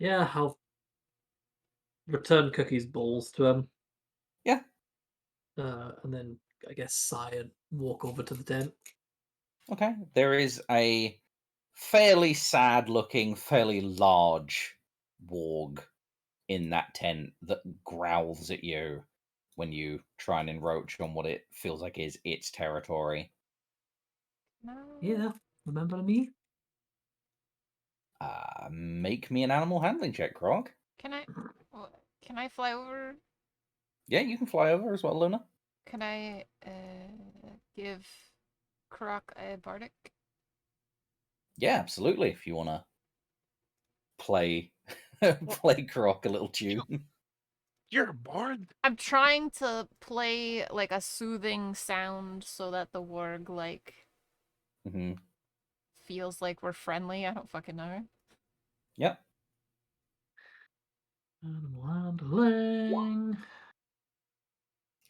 Yeah, I'll return Cookie's balls to him, Yeah. and then I guess sigh and walk over to the tent. Okay. There is a fairly sad-looking, fairly large warg in that tent that growls at you when you try and encroach on what it feels like is its territory. No. Yeah, remember me? Make me an animal handling check, Krog. Can I? Can I fly over? Yeah, you can fly over as well, Luna. Can I give Croc a bardic? Yeah, absolutely. If you want to play play Krog a little tune. You're a bard? I'm trying to play like a soothing sound so that the warg like hmm feels like we're friendly. I don't fucking know. Yep. Animal handling.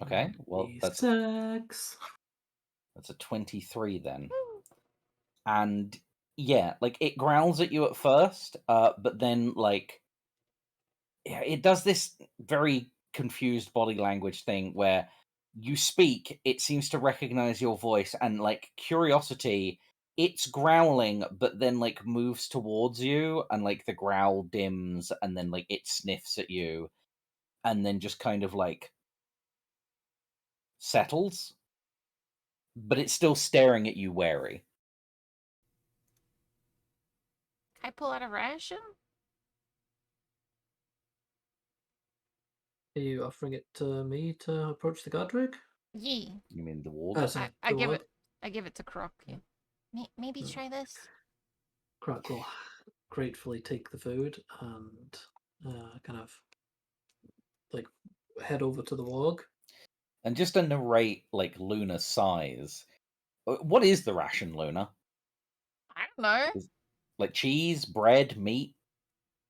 Okay. Well, Sex. that's a 23 then. And yeah, like it growls at you at first, but then like yeah, it does this very confused body language thing where you speak, it seems to recognize your voice, and like curiosity, it's growling, but then like moves towards you, and like the growl dims, and then like it sniffs at you, and then just kind of like settles, but it's still staring at you wary. Can I pull out a ration? Are you offering it to me to approach the Godric? Yee. You mean the warg? Sorry, I the give warg. it. I give it to Croc. Yeah. Maybe try this. Crack will gratefully take the food and kind of like head over to the warg. And just to narrate like Luna's size, what is the ration, Luna? I don't know. Like cheese, bread, meat?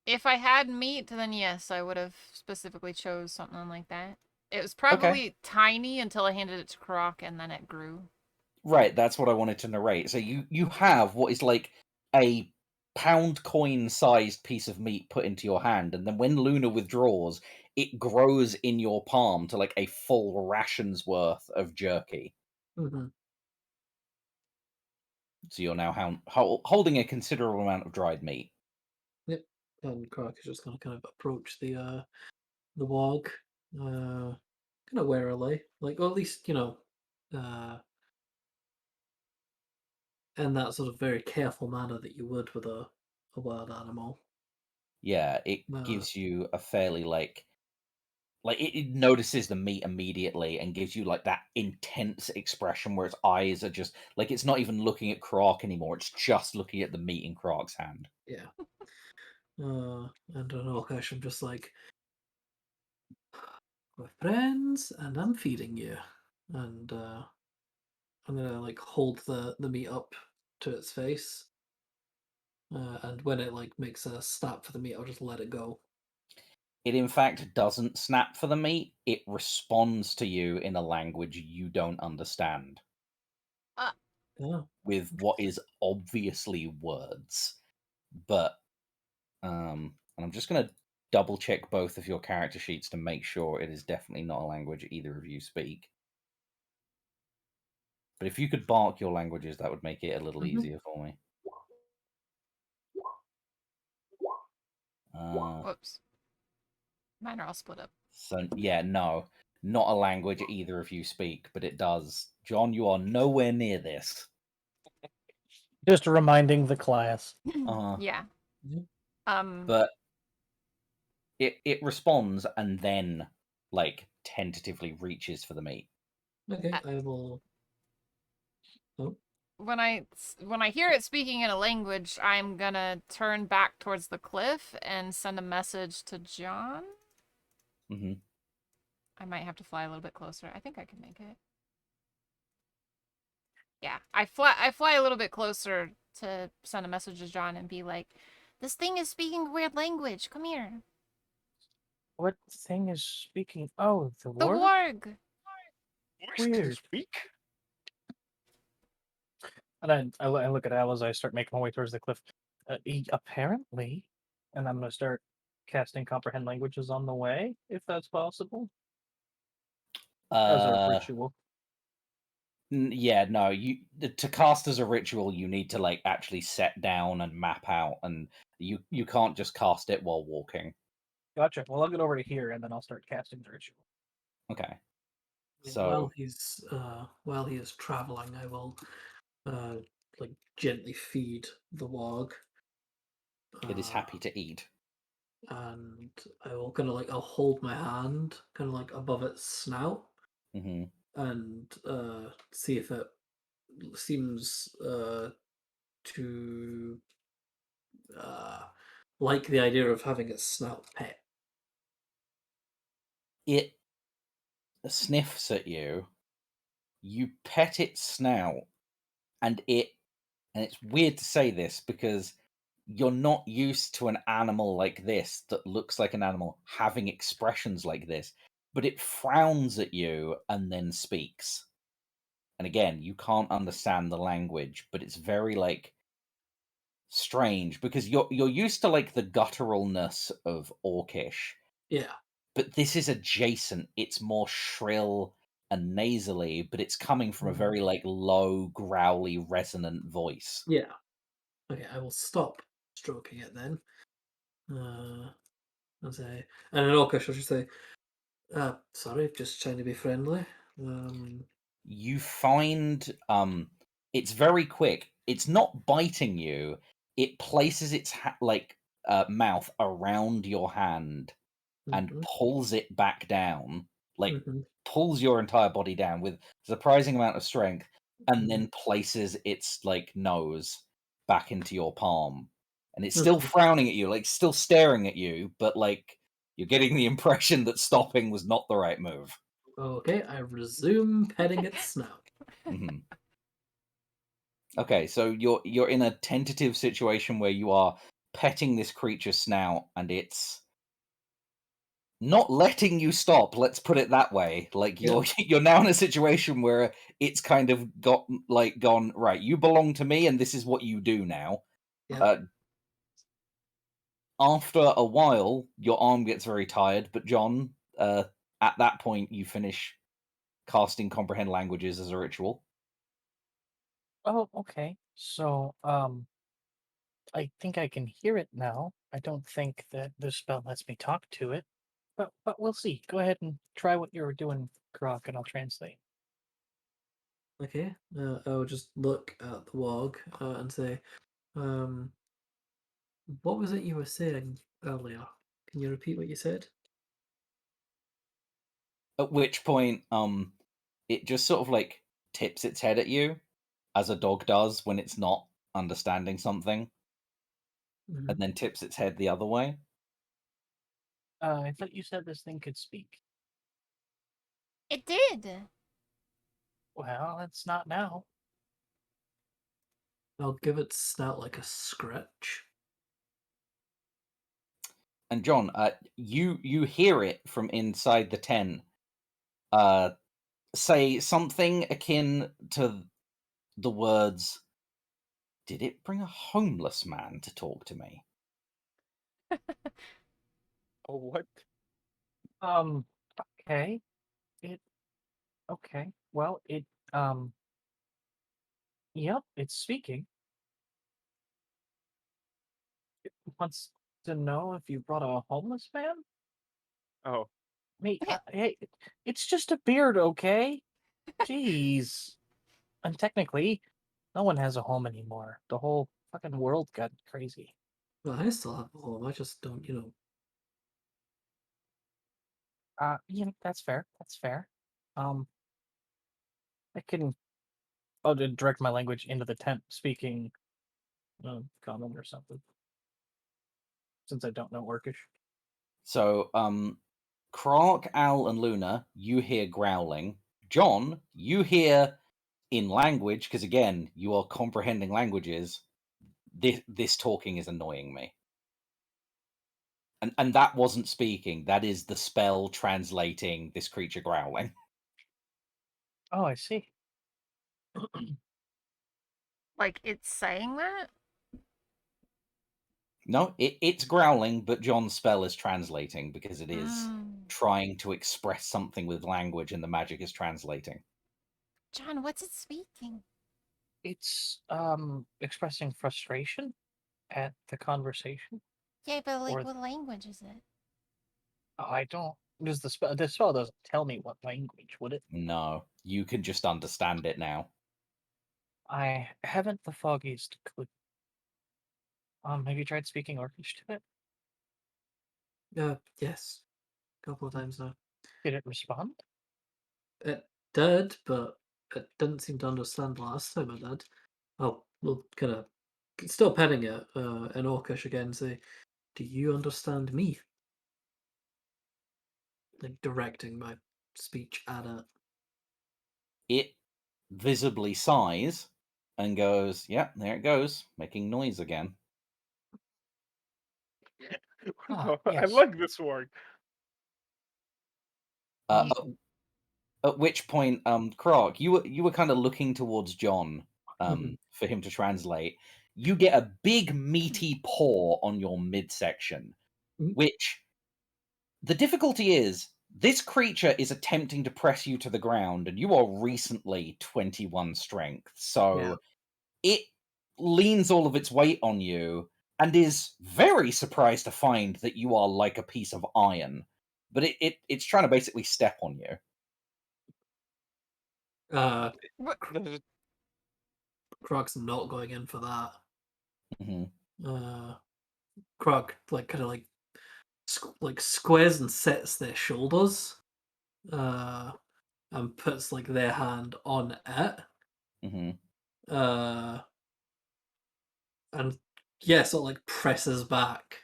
If I had meat, then yes, I would have specifically chose something like that. It was Okay. probably tiny until I handed it to Croc, and then it grew. Right, that's what I wanted to narrate. So you have what is like a pound coin sized piece of meat put into your hand, and then when Luna withdraws, it grows in your palm to like a full ration's worth of jerky. Mm-hmm. So you're now holding a considerable amount of dried meat. Yep. And Crack is just gonna kind of approach the warg, kind of warily, like, or at least uh, in that sort of very careful manner that you would with a wild animal. Yeah, it Uh, gives you a fairly like it notices the meat immediately and gives you like that intense expression where its eyes are just like it's not even looking at Croc anymore, it's just looking at the meat in Croc's hand. yeah. And on Orcish, I'm just like, we're friends, and I'm feeding you, and I'm gonna like hold the meat up to its face, and when it like makes a snap for the meat, I'll just let it go. It in fact doesn't snap for the meat, it responds to you in a language you don't understand Yeah. with what is obviously words. But and I'm just going to double check both of your character sheets to make sure it is definitely not a language either of you speak. But if you could bark your languages, that would make it a little easier for me. Whoops. Mine are all split up. So yeah, no, not a language either of you speak, but it does. John, you are nowhere near this. Just reminding the class. Yeah. Mhm. But it responds and then like tentatively reaches for the meat. Okay, I will. Oh, When I hear it speaking in a language, I'm gonna turn back towards the cliff and send a message to John. Mm-hmm. I might have to fly a little bit closer. I think I can make it. Yeah, I fly a little bit closer to send a message to John and be like, "This thing is speaking a weird language. Come here." What thing is speaking? Oh, the The warg? warg. Can Weird. speak? And I look at Al as I start making my way towards the cliff. Apparently, and I'm gonna start casting comprehend languages on the way, if that's possible, as a ritual. Yeah, no. To cast as a ritual, you need to like actually set down and map out, and you can't just cast it while walking. Gotcha. Well, I'll get over to here and then I'll start casting the ritual. Okay. I mean, So while he is traveling, I will like gently feed the wog. it is happy to eat. And I will kind of like I'll hold my hand kind of like above its snout Hmm. and see if it seems to like the idea of having its snout pet. It sniffs at you. You pet its snout, and it's weird to say this because you're not used to an animal like this that looks like an animal having expressions like this, but it frowns at you and then speaks. And again, you can't understand the language, but it's very like strange because you're used to like the gutturalness of Orcish, Yeah, but this is adjacent. It's more shrill and nasally, but it's coming from a very like low, growly, resonant voice. yeah. Okay, I will stop stroking it then. And say, and in Orcish, I'll just say, "Sorry, just trying to be friendly." You find it's very quick. It's not biting you. It places its mouth around your hand and Mhm, pulls it back down, like mhm, pulls your entire body down with surprising amount of strength, and mhm, then places its like nose back into your palm. And it's still mhm. frowning at you, like still staring at you, but like you're getting the impression that stopping was not the right move. Okay, I resume petting its snout. Hmm. Okay, so you're in a tentative situation where you are petting this creature's snout, and it's not letting you stop. Let's put it that way. Like Yep. you're now in a situation where it's kind of gone right. You belong to me, and this is what you do now. Yep. After a while, your arm gets very tired. But John, at that point, you finish casting comprehend languages as a ritual. Oh, okay. So, I think I can hear it now. I don't think that the spell lets me talk to it, but we'll see. Go ahead and try what you were doing, Grok, and I'll translate. Okay. I'll just look at the wog and say, um, "What was it you were saying earlier? Can you repeat what you said?" At which point, it just sort of like tips its head at you, as a dog does when it's not understanding something, Mhm. and then tips its head the other way. I thought you said this thing could speak. It did. Well, it's not now. I'll give its snout like a scratch. And John, you hear it from inside the tent, uh, say something akin to the words, "Did it bring a homeless man to talk to me?" Oh, what? Um, okay. Okay. Well, yep, it's speaking. It wants to know if you brought a homeless man? Oh, Hey, it's just a beard, okay? Jeez. And technically, no one has a home anymore. The whole fucking world got crazy. Well, I still have a home. I just don't, That's fair. That's fair. Um, I can. I'll just direct my language into the tent, speaking common or something, since I don't know Orcish. So, Krark, Al, and Luna, you hear growling. John, you hear in language, because again, you are comprehending languages. This talking is annoying me. And that wasn't speaking. That is the spell translating this creature growling. Oh, I see. Like it's saying that? No, it's growling, but John's spell is translating because it is Mm. trying to express something with language, and the magic is translating. John, what's it speaking? It's expressing frustration at the conversation. Yeah, but like, Or what language is it? I don't. Does the spell? The spell doesn't tell me what language, would it? No, you can just understand it now. I haven't the foggiest clue. Have you tried speaking Orcish to it? Yes, a couple of times now. Did it respond? It did, but it didn't seem to understand last time it did. We'll kind of still petting it in Orcish again. Say, do you understand me? Like directing my speech at it. It visibly sighs and goes, "Yeah, there it goes, making noise again." Ah, I yes. like this word. Uh, You- at which point, Krog, you were kind of looking towards John Mhm. for him to translate. You get a big meaty paw on your midsection, Mhm. which the difficulty is this creature is attempting to press you to the ground, and you are recently 21 strength, so it leans all of its weight on you and is very surprised to find that you are like a piece of iron. But it's trying to basically step on you. What? Does it- Krog's not going in for that. Hmm. Krog like kind of like squares and sets their shoulders, and puts like their hand on it, Hmm. uh, and yeah, sort of like presses back.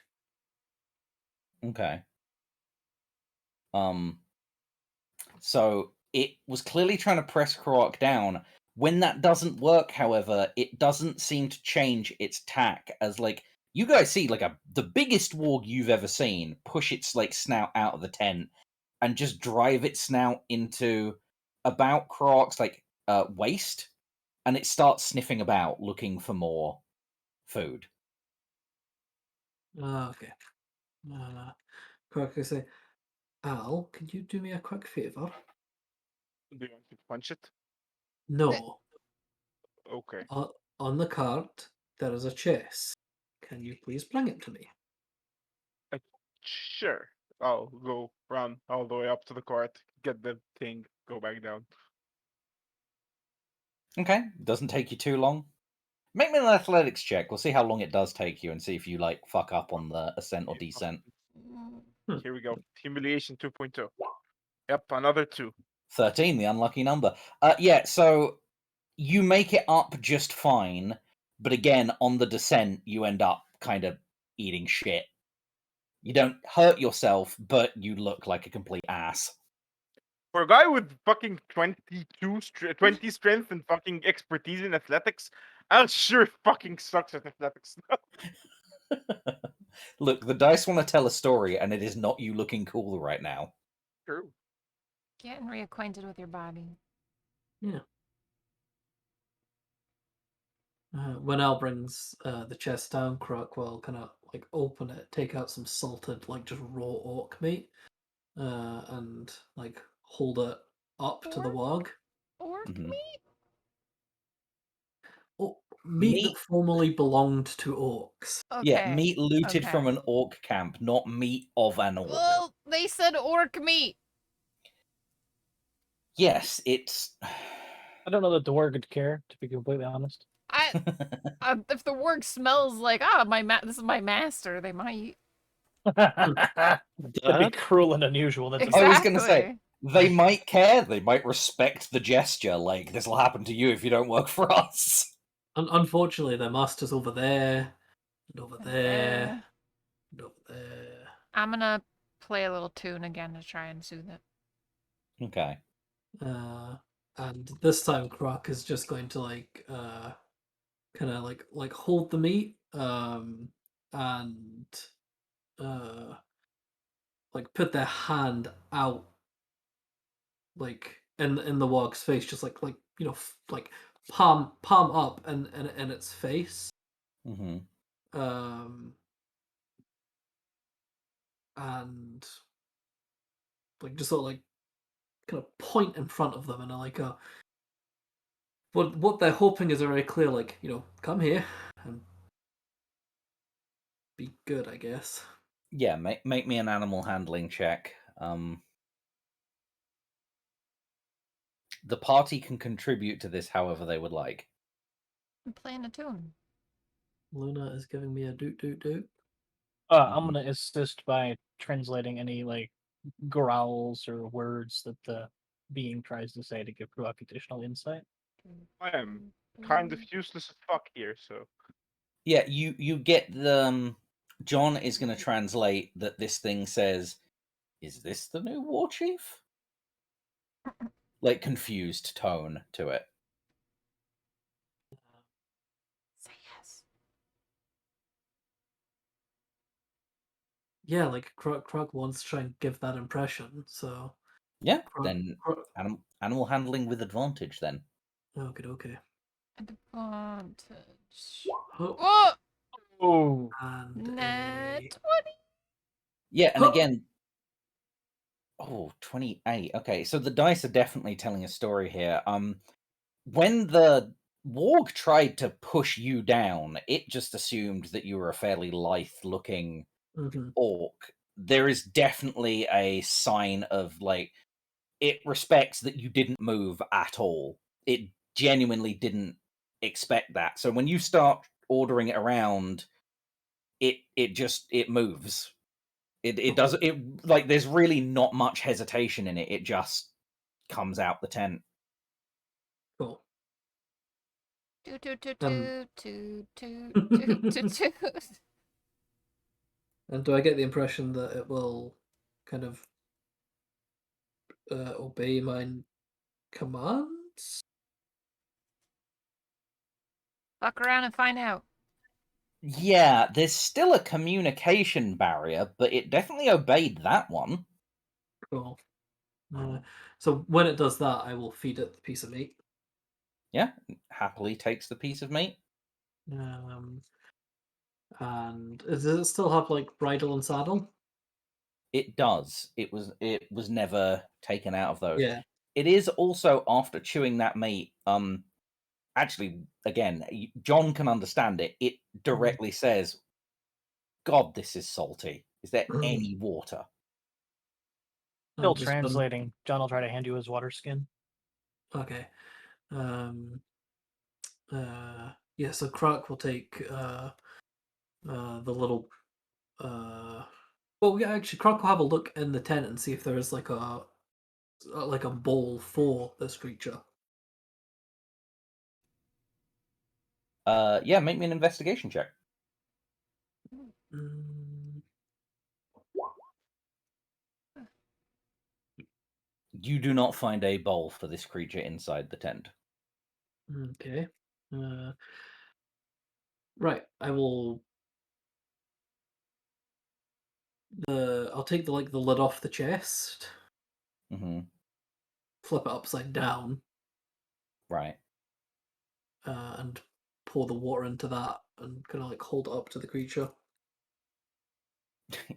Okay. So it was clearly trying to press Kroak down. When that doesn't work, however, it doesn't seem to change its tack. As like you guys see, like the biggest warg you've ever seen push its like snout out of the tent and just drive its snout into about Kroak's like waist, and it starts sniffing about looking for more food. Okay. Krog can say, Al, can you do me a quick favor? Do you want to punch it? No. Okay. On the cart, there is a chest. Can you please bring it to me? Sure. I'll go run all the way up to the cart, get the thing, go back down. Okay, doesn't take you too long. Make me an athletics check. We'll see how long it does take you, and see if you like fuck up on the ascent or descent. Mm. Here we go. Humiliation 2.0. Yep, another 2. 13, the unlucky number. Yeah, so you make it up just fine, but again, on the descent, you end up kind of eating shit. You don't hurt yourself, but you look like a complete ass. For a guy with fucking 20 strength and fucking expertise in athletics, Al sure fucking sucks at athletics. Look, the dice want to tell a story, and it is not you looking cool right now. True. Getting reacquainted with your body. Yeah. When Al brings the chest down, Krog will kind of like open it, take out some salted, like just raw orc meat, and like hold it up to the wog. Orc Mhm. meat? Oh, meat that Meat, formerly belonged to orcs. yeah, Okay. meat looted Okay. from an orc camp, not meat of an orc. Well, they said orc meat. Yes, it's. I don't know that the Dwarg would care, to be completely honest. If the work smells like this is my master, they might. That'd be Dad? cruel and unusual. That's I was going to say, Exactly. they might care, they might respect the gesture, like, this will happen to you if you don't work for us. Unfortunately, their master's over there, and over there, There. and over there. I'm gonna play a little tune again to try and soothe it. Okay. And this time, Croc is just going to like kind of like hold the meat, and uh, like put their hand out, like in the wog's face, just like like palm up and in its face, Hmm. um, and like just sort of like kind of point in front of them, and like a what they're hoping is a very clear like come here and be good, I guess. Yeah, make me an animal handling check. The party can contribute to this however they would like. I'm playing a tune. Luna is giving me a doot doot doot. I'm gonna assist by translating any like growls or words that the being tries to say to give Ruak additional insight. I am kind of useless as fuck here, so. Yeah, you get the John is going to translate that this thing says, "Is this the new war chief?" Like confused tone to it. Say yes. Yeah, like Krug wants to try and give that impression. So Yeah, Krug, then Krug, animal handling with advantage then. okay. Advantage. Oh, Oh! Oh, and Nat 20. Yeah, and Huh. again, 28. Okay, so the dice are definitely telling a story here. When the warg tried to push you down, it just assumed that you were a fairly lithe-looking mhm. orc. There is definitely a sign of like it respects that you didn't move at all. It genuinely didn't expect that. So when you start ordering it around, it moves. It does Okay. it like there's really not much hesitation in it. It just comes out the tent. Cool. Toot toot toot Um, toot toot toot toot toot toot. And do I get the impression that it will kind of obey my commands? Fuck around and find out. Yeah, there's still a communication barrier, but it definitely obeyed that one. Cool. So when it does that, I will feed it the piece of meat. Yeah, happily takes the piece of meat. And does it still have like bridle and saddle? It does. It was never taken out of those. Yeah. It is also after chewing that meat. Actually, again, John can understand it. It directly says, "God, this is salty. Is there any water?" still Just translating. John will try to hand you his water skin. okay. Yeah. So Krak will take the little well, yeah, actually, Krak will have a look in the tent and see if there is like a bowl for this creature. Yeah, make me an investigation check. Mm, You do not find a bowl for this creature inside the tent. okay. Right. I will. I'll take the lid off the chest, Hmm. flip it upside down, Right. and pour the water into that, and kind of like hold it up to the creature.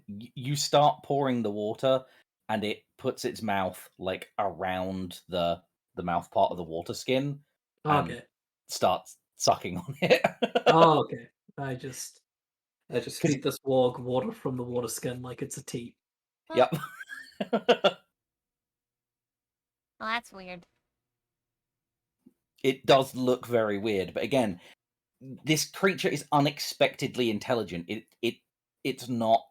You start pouring the water, and it puts its mouth like around the mouth part of the water skin and Okay. starts sucking on it. Oh, okay. I just 'Cause- feed this warg water from the water skin like it's a tea. yep. Well, that's weird. It does look very weird, but again, this creature is unexpectedly intelligent. It's not.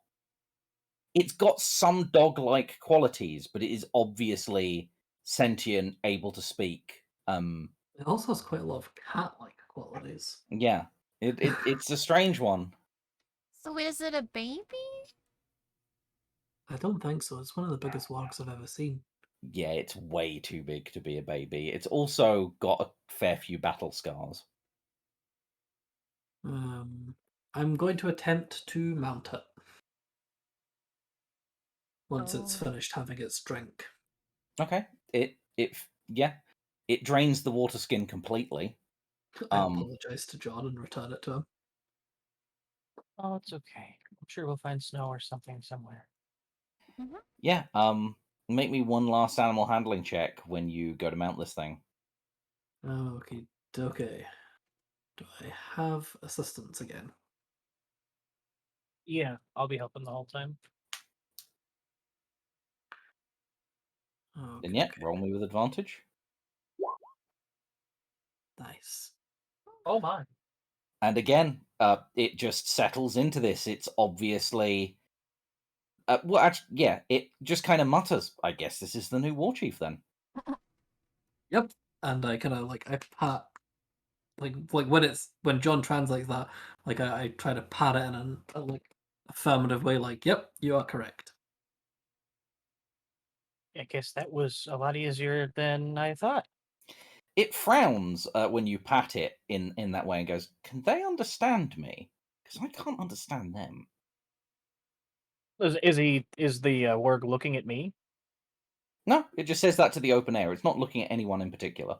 It's got some dog-like qualities, but it is obviously sentient, able to speak. It also has quite a lot of cat-like qualities. Yeah, it's a strange one. So is it a baby? I don't think so. It's one of the biggest wargs I've ever seen. Yeah, it's way too big to be a baby. It's also got a fair few battle scars. I'm going to attempt to mount it once it's Oh. finished having its drink. Okay, yeah, it drains the water skin completely. I apologize to John and return it to him. Oh, it's okay. I'm sure we'll find snow or something somewhere. Yeah. Make me one last animal handling check when you go to mount this thing. Okay, okay. Do I have assistance again? Yeah, I'll be helping the whole time. Okay, Then yeah, okay. roll me with advantage. Nice. Oh my. And again, it just settles into this. It's obviously, well, actually, yeah, it just kind of mutters. I guess this is the new war chief then. Yep. And I kind of like I pat like when John translates that, like I try to pat it in a like affirmative way, like, yep, you are correct. I guess that was a lot easier than I thought. It frowns when you pat it in that way and goes, "Can they understand me? Because I can't understand them." Is the warg looking at me? No, it just says that to the open air. It's not looking at anyone in particular.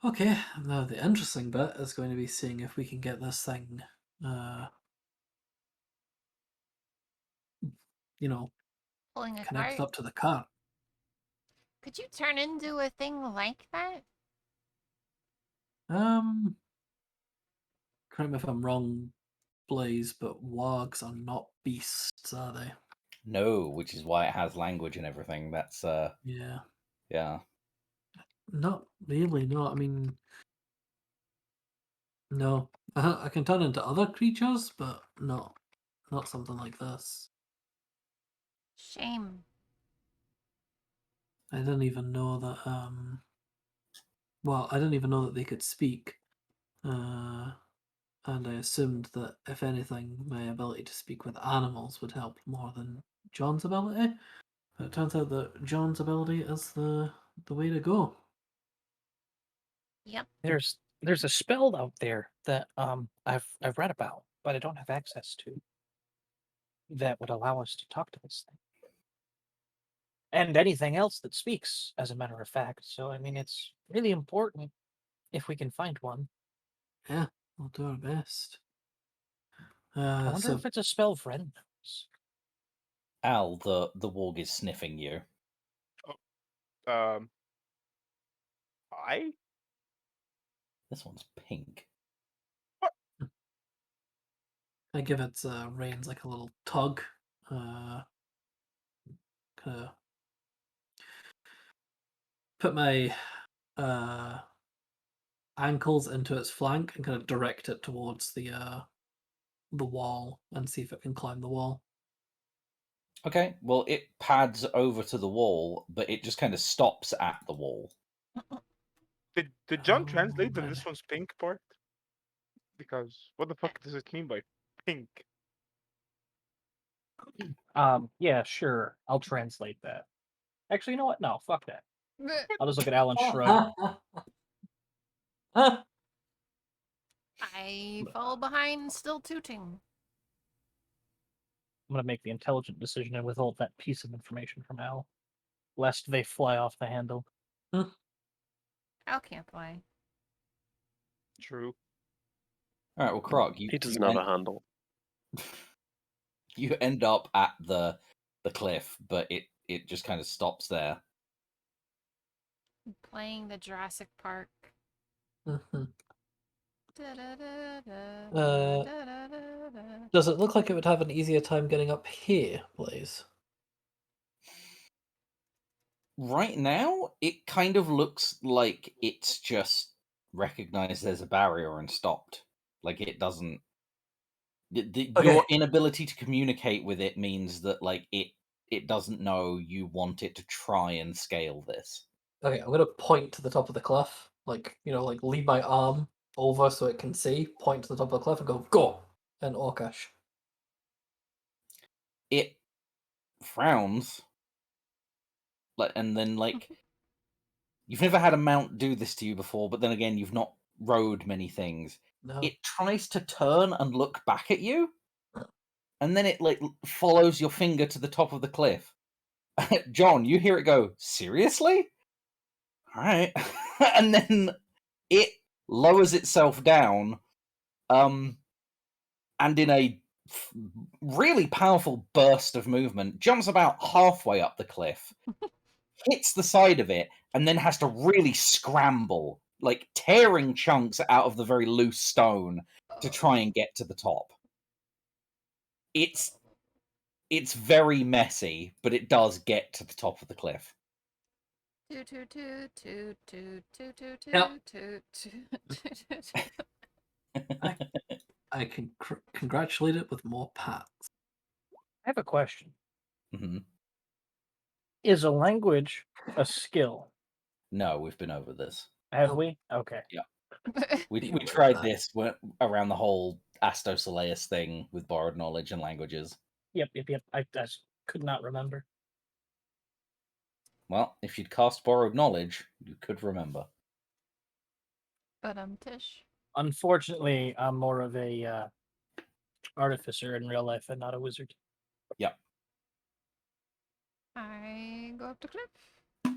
Okay, now the interesting bit is going to be seeing if we can get this thing, Pulling a connected cart. up to the cart. Could you turn into a thing like that? Correct me if I'm wrong, Blaze, but wargs are not beasts, are they? No, which is why it has language and everything. That's Yeah. yeah. Not really, no. I mean, no. I can turn into other creatures, but not something like this. Shame. I didn't even know that, well, I didn't even know that they could speak. And I assumed that, if anything, my ability to speak with animals would help more than John's ability. But it turns out that John's ability is the way to go. Yep. There's a spell out there that I've read about, but I don't have access to, that would allow us to talk to this thing. And anything else that speaks, as a matter of fact. So I mean it's really important if we can find one. Yeah, we'll do our best. I wonder So if it's a spell Vren knows. Al, the warg is sniffing you. I This one's pink. I give its reins like a little tug. Kind of put my ankles into its flank and kind of direct it towards the wall and see if it can climb the wall. Okay, well, it pads over to the wall, but it just kind of stops at the wall. did John Oh, translate the man. this one's pink part? Because what the fuck does it mean by pink? Yeah, sure. I'll translate that. Actually, you know what? No, fuck that. Bleh. I'll just look at Alan shrug. I fall behind, still tooting. I'm gonna make the intelligent decision and withhold that piece of information from Al, lest they fly off the handle. How can't I? True. All right, well, Croc, He doesn't have a handle. you end up at the cliff, but it just kind of stops there. Playing the Jurassic Park. Mhm. Da-da-da-da, da-da-da-da. Does it look like it would have an easier time getting up here, Blaze? Right now, it kind of looks like it's just recognized there's a barrier and stopped. Like it doesn't. Okay. Your inability to communicate with it means that like it doesn't know you want it to try and scale this. Okay, I'm gonna point to the top of the cliff, like like lead my arm over so it can see. Point to the top of the cliff and go in Orcish. It frowns, and then you've never had a mount do this to you before, but then again, you've not rode many things. No. It tries to turn and look back at you, and then it follows your finger to the top of the cliff. John, you hear it go, seriously? All right. And then it lowers itself down, and in a really powerful burst of movement, jumps about halfway up the cliff, hits the side of it, and then has to really scramble, like tearing chunks out of the very loose stone to try and get to the top. It's very messy, but it does get to the top of the cliff. Toot, toot, toot, toot, toot, toot, toot, Yep. toot, toot, toot. I can congratulate it with more pats. I have a question. Mhm. Is a language a skill? No, we've been over this. Have Nope. we? Okay. We Be aware of tried that. this around the whole Astosaleus thing with borrowed knowledge and languages. Yep. I just could not remember. Well, if you'd cast borrowed knowledge, you could remember. But Tish. Unfortunately, I'm more of a artificer in real life and not a wizard. Yep. I go up the cliff.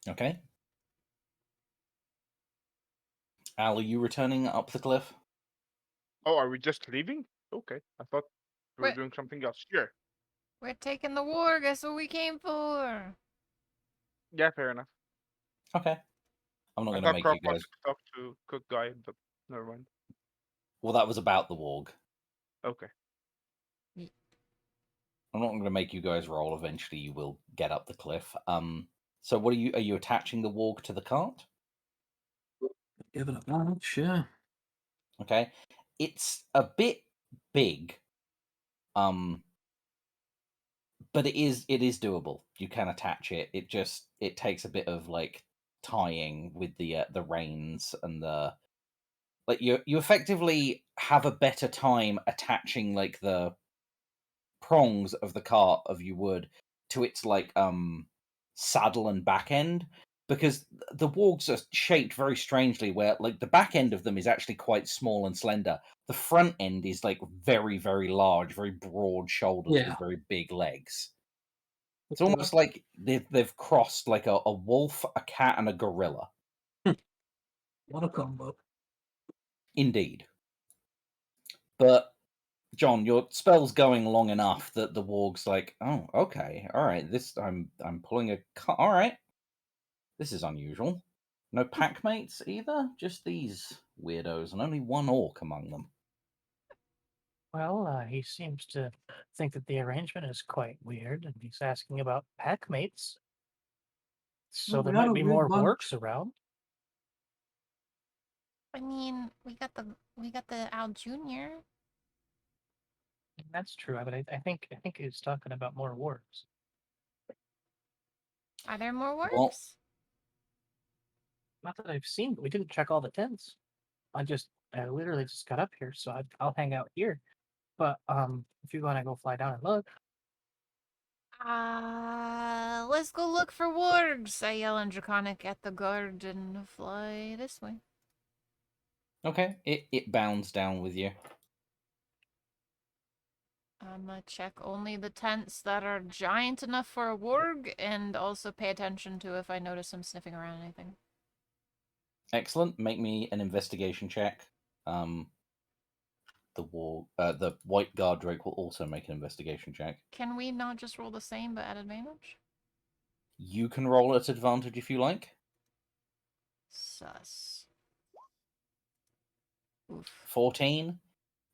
Okay. Al, are you returning up the cliff? Oh, are we just leaving? Okay, I thought we were Wait. doing something else. Sure. We're taking the warg. That's what we came for. Yeah, fair enough. Okay. I'm not I going to thought make Croc you guys... wanted to talk to Cook Guy, but never mind. Well, that was about the warg. Okay. I'm not going to make you guys roll. Eventually, you will get up the cliff. So what are you attaching the warg to the cart? Give it a balance, yeah. Okay. It's a bit big. But it is doable. You can attach it. It takes a bit of like tying with the reins and the like. You effectively have a better time attaching like the prongs of the cart of you would to its like saddle and back end, because the wargs are shaped very strangely where like the back end of them is actually quite small and slender. The front end is like very, very large, very broad shoulders Yeah. with very big legs. It's Okay. almost like they've crossed like a wolf, a cat, and a gorilla. What a combo. Indeed. But John, your spell's going long enough that the warg's like, oh, okay, all right. This I'm pulling a all right. This is unusual. No packmates either. Just these weirdos, and only one orc among them. Well, he seems to think that the arrangement is quite weird, and he's asking about packmates. So Well, there we had might a be weird more bunch. orcs around. I mean, we got the Al Junior. That's true, but I think he's talking about more orcs. Are there more Well, wargs? Not that I've seen, but we didn't check all the tents. I literally just got up here, so I'll hang out here. But if you want to go fly down and look, Let's go look for wargs. I yell in Draconic at the guard and fly this way. okay. It bounds down with you. I'm gonna check only the tents that are giant enough for a warg, and also pay attention to if I notice him sniffing around anything. Excellent. Make me an investigation check. The white guard drake will also make an investigation check. Can we not just roll the same but at advantage? You can roll at advantage if you like. Sus. Oof. 14.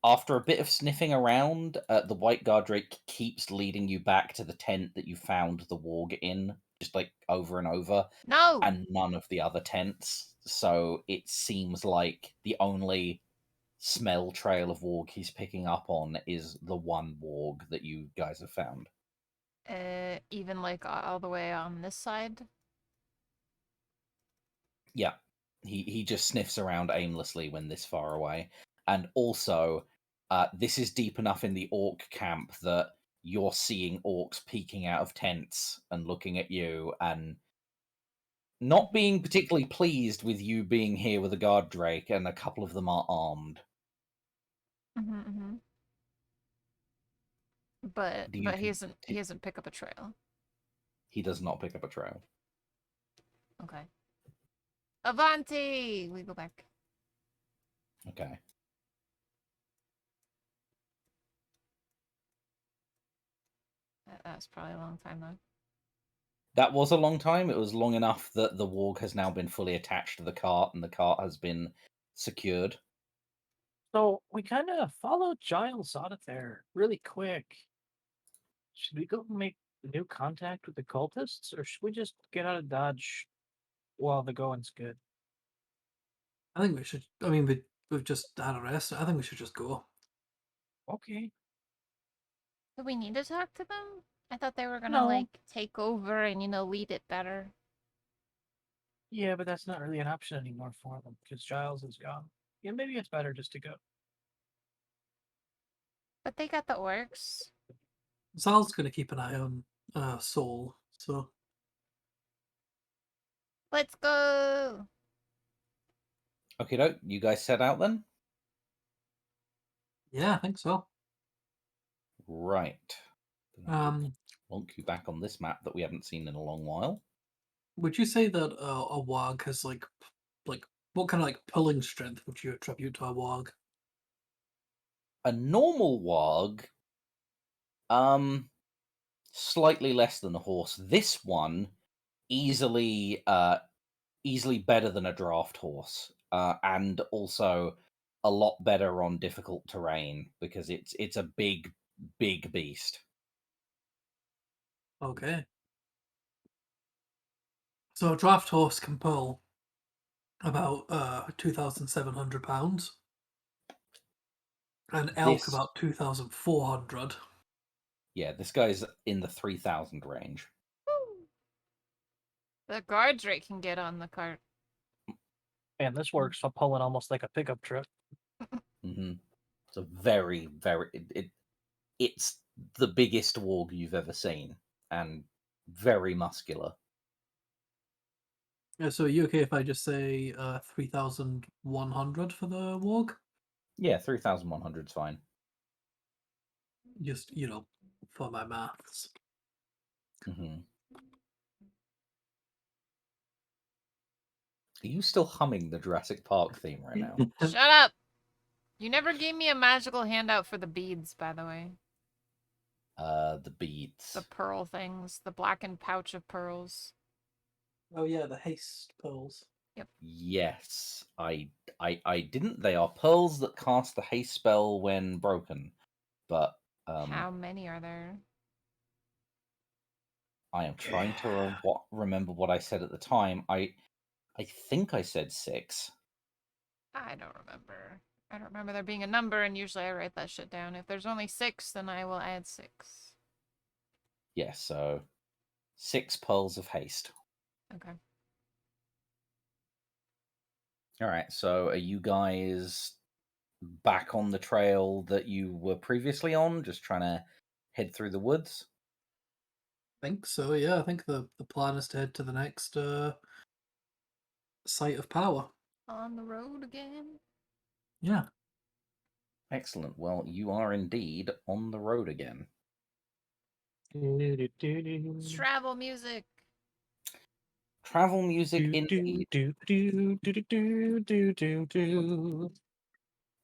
After a bit of sniffing around, the white guard drake keeps leading you back to the tent that you found the warg in, just like over and over, No! and none of the other tents. So it seems like the only smell trail of warg he's picking up on is the one warg that you guys have found. Even like all the way on this side? Yeah. He just sniffs around aimlessly when this far away. And also, this is deep enough in the orc camp that you're seeing orcs peeking out of tents and looking at you and not being particularly pleased with you being here with a guard drake, and a couple of them are armed. But he doesn't pick up a trail. He does not pick up a trail. Okay. Avanti! We go back. Okay. That's probably a long time though. That was a long time. It was long enough that the warg has now been fully attached to the cart, and the cart has been secured. So we kind of followed Giles out of there really quick. Should we go make new contact with the cultists, or should we just get out of Dodge while the going's good? I think we should. I mean, we've just had a rest. I think we should just go. Okay. Do we need to talk to them? I thought they were gonna No. like take over and lead it better. Yeah, but that's not really an option anymore for them because Giles is gone. Yeah, maybe it's better just to go. But they got the orcs. Zal's going to keep an eye on Soul. So Let's go. Okay, doke. You guys set out then? yeah, I think so. Right. Um, Wonk you back on this map that we haven't seen in a long while. would you say that a warg has like what kind of like pulling strength would you attribute to a warg? A normal warg, slightly less than a horse. This one, easily better than a draft horse, and also a lot better on difficult terrain because it's a big beast. Okay. So a draft horse can pull about 2,700 pounds. An elk This, about 2,400. yeah, this guy's in the 3,000 range. Woo. The guard drake can get on the cart. And this works for pulling almost like a pickup truck. Mm-hmm. It's a very it's the biggest warg you've ever seen, and very muscular. Yeah, so are you okay if I just say 3,100 for the warg? Yeah, 3,100 is fine. Just, for my maths. Mm-hmm. Are you still humming the Jurassic Park theme right now? Shut up! You never gave me a magical handout for the beads, by the way. The beads. The pearl things. The blackened pouch of pearls. Oh yeah, the haste pearls. Yes, I didn't. They are pearls that cast the haste spell when broken, but How many are there? I am trying to remember what I said at the time. I think I said 6. I don't remember. I don't remember there being a number, and usually I write that shit down. If there's only 6, then I will add 6. Yeah, so 6 pearls of haste. Okay. All right, so are you guys back on the trail that you were previously on, just trying to head through the woods? I think so, yeah. I think the plan is to head to the next site of power. On the road again? Yeah. Excellent. Well, you are indeed on the road again. It's travel music. Travel music indeed.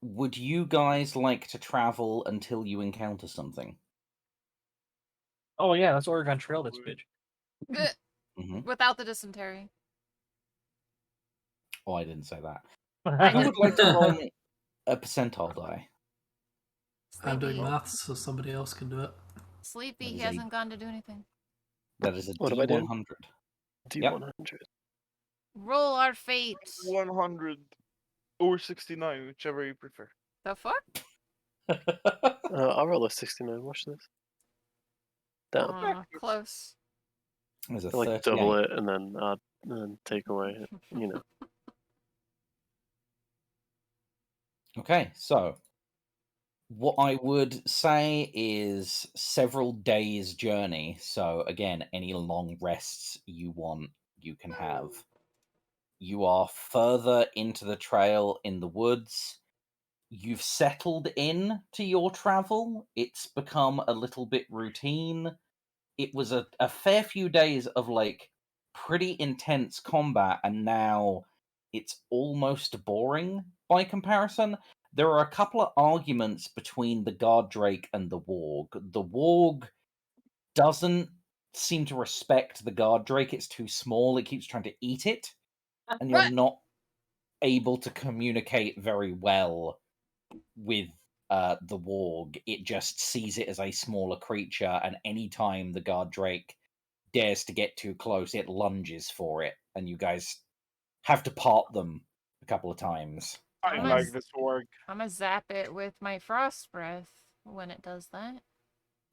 Would you guys like to travel until you encounter something? Oh yeah, that's Oregon Trail, this bitch. Mm-hmm. Without the dysentery. Oh, I didn't say that. I Who did. would like to roll me a percentile die? I'm doing Sleepy. maths, so somebody else can do it. Sleepy, That he is a- hasn't gone to do anything. That is a What am I doing? D100. D100. Roll our fate. 100 or 69, whichever you prefer. The fuck? I'll roll a 69. Watch this. Down. Aw, close. There's a I like 38. double it and then take away it. You know. Okay, so what I would say is several days' journey. So again, any long rests you want, you can have. You are further into the trail in the woods. You've settled in to your travel. It's become a little bit routine. It was a fair few days of like pretty intense combat, and now it's almost boring by comparison. There are a couple of arguments between the guard drake and the warg. The warg doesn't seem to respect the guard drake. It's too small. It keeps trying to eat it, and you're What? not able to communicate very well with the warg. It just sees it as a smaller creature, and anytime the guard drake dares to get too close, it lunges for it, and you guys have to part them a couple of times. I I'm like a, this org. I'm gonna zap it with my frost breath when it does that.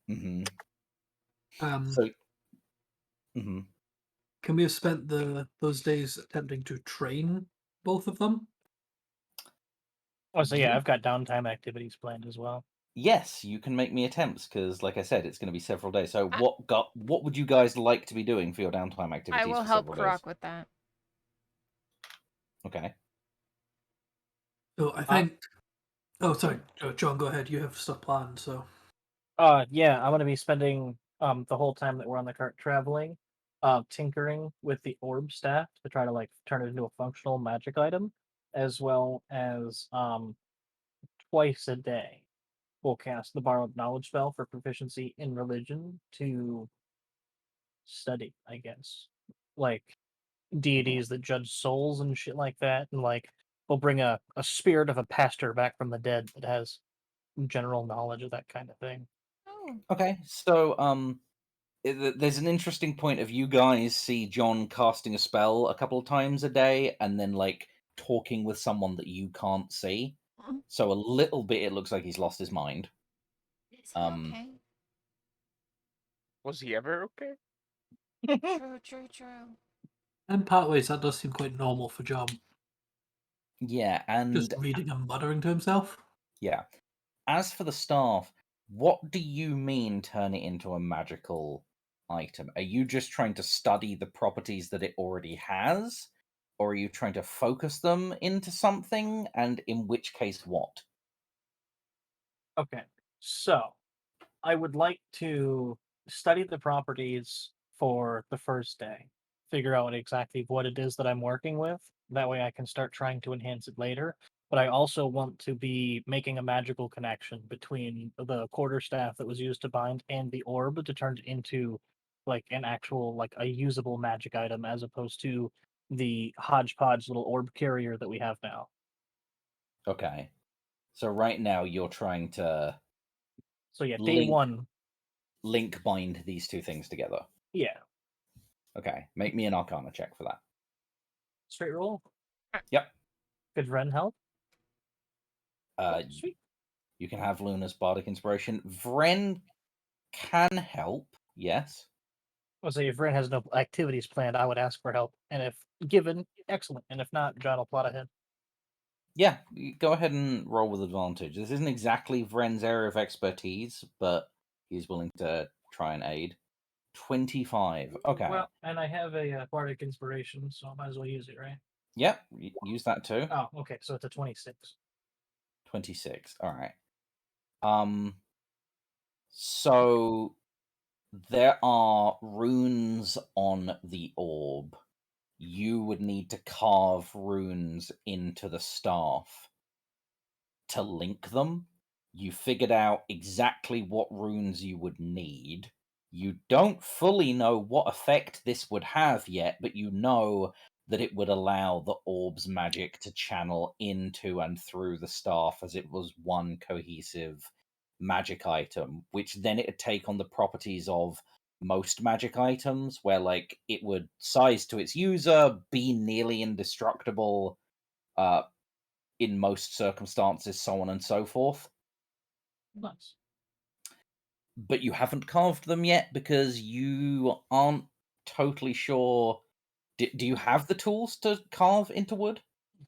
Mm-hmm. Um, So, mm-hmm. Can we have spent those days attempting to train both of them? Oh, so yeah, I've got downtime activities planned as well. Yes, you can make me attempts because, like I said, it's going to be several days. So, I- what would you guys like to be doing for your downtime activities? I will for help several Croc days? with that. Okay. So I think. Oh, sorry, John. Go ahead. You have stuff planned. So Yeah, I'm gonna be spending the whole time that we're on the cart traveling, tinkering with the orb staff to try to like turn it into a functional magic item, as well as twice a day we'll cast the borrowed knowledge spell for proficiency in religion to study, I guess. Like deities that judge souls and shit like that, and like we'll bring a spirit of a pastor back from the dead that has general knowledge of that kind of thing. Oh. Okay. So, there's an interesting point of you guys see John casting a spell a couple of times a day, and then like talking with someone that you can't see. So a little bit, it looks like he's lost his mind. Is he okay? Was he ever okay? True. in part ways, that does seem quite normal for John. Yeah, and Just reading and muttering to himself. yeah. As for the staff, what do you mean turn it into a magical item? Are you just trying to study the properties that it already has? Or are you trying to focus them into something? And in which case, what? Okay, so I would like to study the properties for the first day, figure out exactly what it is that I'm working with. That way I can start trying to enhance it later. But I also want to be making a magical connection between the quarterstaff that was used to bind and the orb to turn it into like an actual, like a usable magic item as opposed to the hodgepodge little orb carrier that we have now. Okay. So right now you're trying to So yeah, day one. link bind these two things together. Yeah. Okay. Make me an Arcana check for that. Straight roll. Yep. Could Ren help? Sweet. You can have Luna's bardic inspiration. Vren can help, yes. Well, say if Ren has no activities planned, I would ask for help. And if given, excellent. And if not, John will plot ahead. Yeah, go ahead and roll with advantage. This isn't exactly Vren's area of expertise, but he's willing to try and aid. 25. Okay. Well, and I have a bardic inspiration, so I might as well use it, right? Yep, use that too. Oh, okay. So it's a 26. 26. All right. So there are runes on the orb. You would need to carve runes into the staff to link them. You figured out exactly what runes you would need. You don't fully know what effect this would have yet, but you know that it would allow the orb's magic to channel into and through the staff as it was one cohesive magic item, which then it would take on the properties of most magic items, where like it would size to its user, be nearly indestructible, in most circumstances, so on and so forth. Nice. But you haven't carved them yet because you aren't totally sure. Do you have the tools to carve into wood?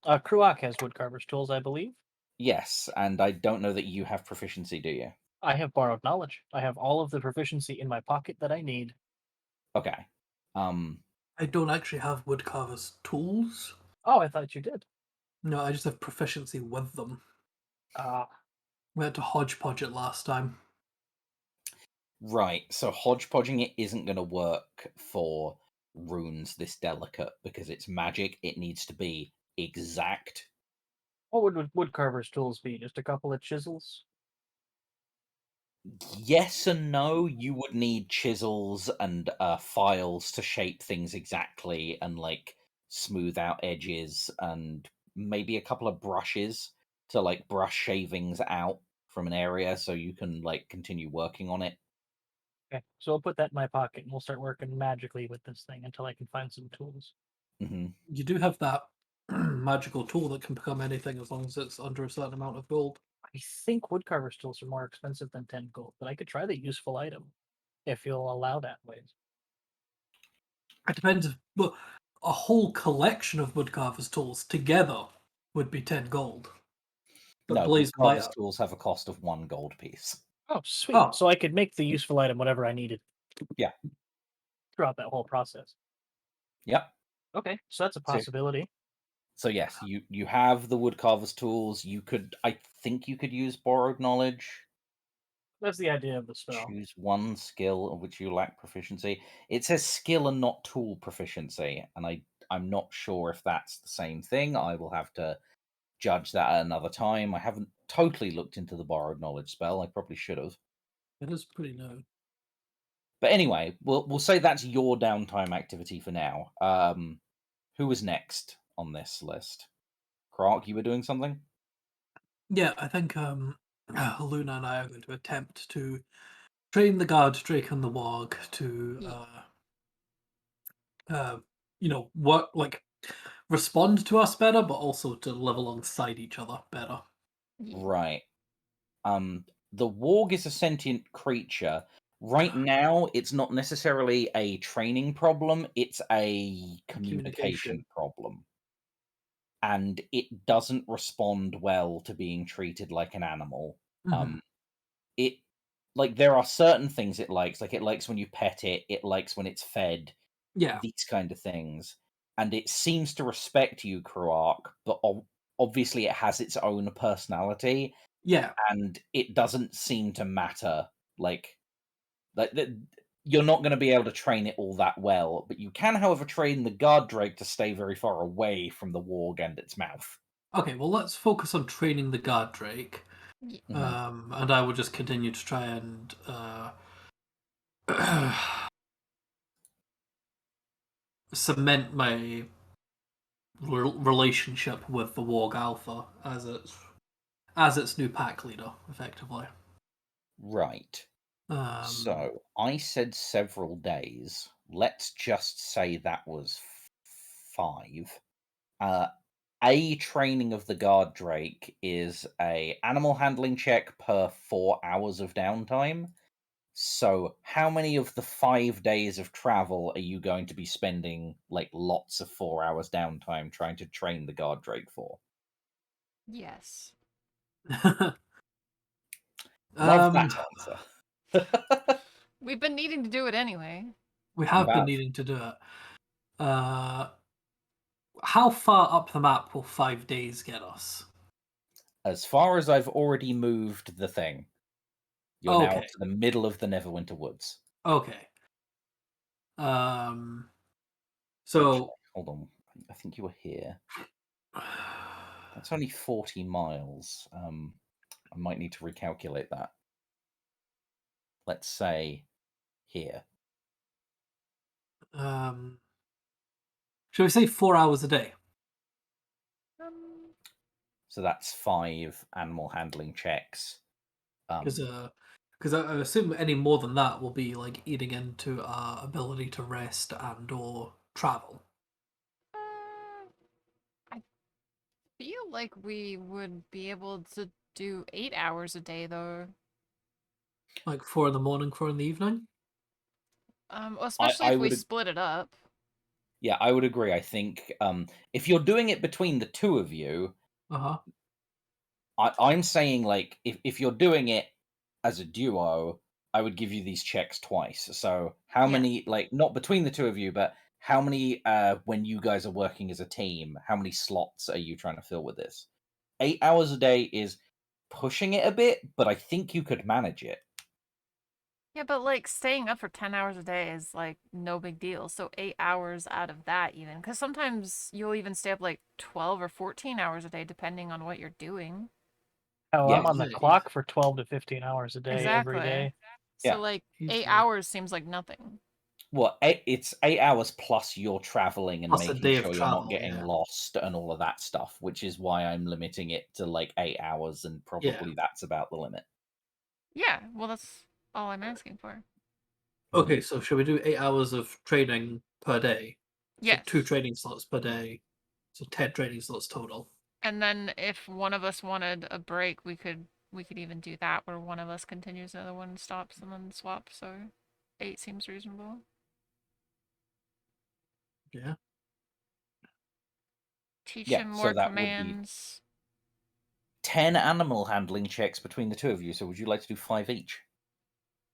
Kruak has woodcarver's tools, I believe. Yes, and I don't know that you have proficiency, do you? I have borrowed knowledge. I have all of the proficiency in my pocket that I need. Okay. I don't actually have woodcarver's tools. Oh, I thought you did. No, I just have proficiency with them. We had to hodgepodge it last time. Right, so hodgepodging it isn't going to work for runes this delicate because it's magic. It needs to be exact. What would woodcarver's tools be? Just a couple of chisels? Yes and no. You would need chisels and files to shape things exactly and like smooth out edges and maybe a couple of brushes to like brush shavings out from an area so you can like continue working on it. Okay, so I'll put that in my pocket and we'll start working magically with this thing until I can find some tools. Hmm. You do have that magical tool that can become anything as long as it's under a certain amount of gold. I think woodcarver's tools are more expensive than 10 gold, but I could try the useful item if you'll allow that, ways. It depends. But a whole collection of woodcarver's tools together would be 10 gold. But No, Blaze might. woodcarver's tools have a cost of 1 gold piece. Oh, sweet. Oh. So I could make the useful item whatever I needed. Yeah. Throughout that whole process. Yep. Okay, so that's a possibility. So yes, you have the woodcarver's tools. I think you could use borrowed knowledge. That's the idea of the spell. Choose one skill of which you lack proficiency. It says skill and not tool proficiency, and I'm not sure if that's the same thing. I will have to judge that at another time. I haven't totally looked into the borrowed knowledge spell. I probably should have. It is pretty new. But anyway, we'll say that's your downtime activity for now. Who was next on this list? Krark, you were doing something? Yeah, I think Luna and I are going to attempt to train the guard drake and the warg to what like respond to us better, but also to live alongside each other better. Right. The warg is a sentient creature. Right now, it's not necessarily a training problem, it's a communication problem. And it doesn't respond well to being treated like an animal. Mhm. It like there are certain things it likes when you pet it, it likes when it's fed, Yeah, these kind of things. And it seems to respect you, Kruark, but obviously it has its own personality, yeah. and it doesn't seem to matter. Like you're not going to be able to train it all that well, but you can, however, train the guard drake to stay very far away from the warg and its mouth. Okay, well, let's focus on training the guard drake, Yeah. and I will just continue to try and cement my relationship with the warg alpha as its new pack leader, effectively. Right. So I said several days. Let's just say that was 5. A training of the guard drake is a animal handling check per 4 hours of downtime. So how many of the 5 days of travel are you going to be spending like lots of 4 hours downtime trying to train the guard drake for? Yes. Love that answer. We've been needing to do it anyway. We have been have. needing to do it. How far up the map will 5 days get us? As far as I've already moved the thing. You're now Okay. to the middle of the Neverwinter Woods. Okay. So Hold on. I think you were here. That's only 40 miles. I might need to recalculate that. Let's say here. shall we say 4 hours a day? So that's 5 animal handling checks. Because I assume any more than that will be like eating into our ability to rest and or travel. I feel like we would be able to do 8 hours a day, though. Like 4 in the morning, 4 in the evening? Especially I if we would split it up. Yeah, I would agree. I think if you're doing it between the two of you, Uh-huh. I'm saying like if you're doing it as a duo, I would give you these checks twice. So how Yeah. many, like not between the two of you, but how many when you guys are working as a team, how many slots are you trying to fill with this? 8 hours a day is pushing it a bit, but I think you could manage it. Yeah, but like staying up for 10 hours a day is like no big deal. So 8 hours out of that, even. Because sometimes you'll even stay up like 12 or 14 hours a day, depending on what you're doing. Oh, Yeah. I'm on the Hey. clock for 12 to 15 hours a day every Exactly. day. So Yeah. like 8 Easily. hours seems like nothing. Well, it's 8 hours plus you're traveling and Plus a making day of sure you're not travel, getting yeah. lost and all of that stuff, which is why I'm limiting it to like 8 hours, and probably that's about the limit. Yeah, well that's all I'm asking for. Okay, so should we do 8 hours of training per day? So Yes. 2 training slots per day. So 10 training slots total. And then if one of us wanted a break, we could even do that where one of us continues, the other one stops, and then swap. So 8 seems reasonable. Yeah. Teach Yeah, him so more that would be commands. 10 animal handling checks between the two of you. So would you like to do 5 each?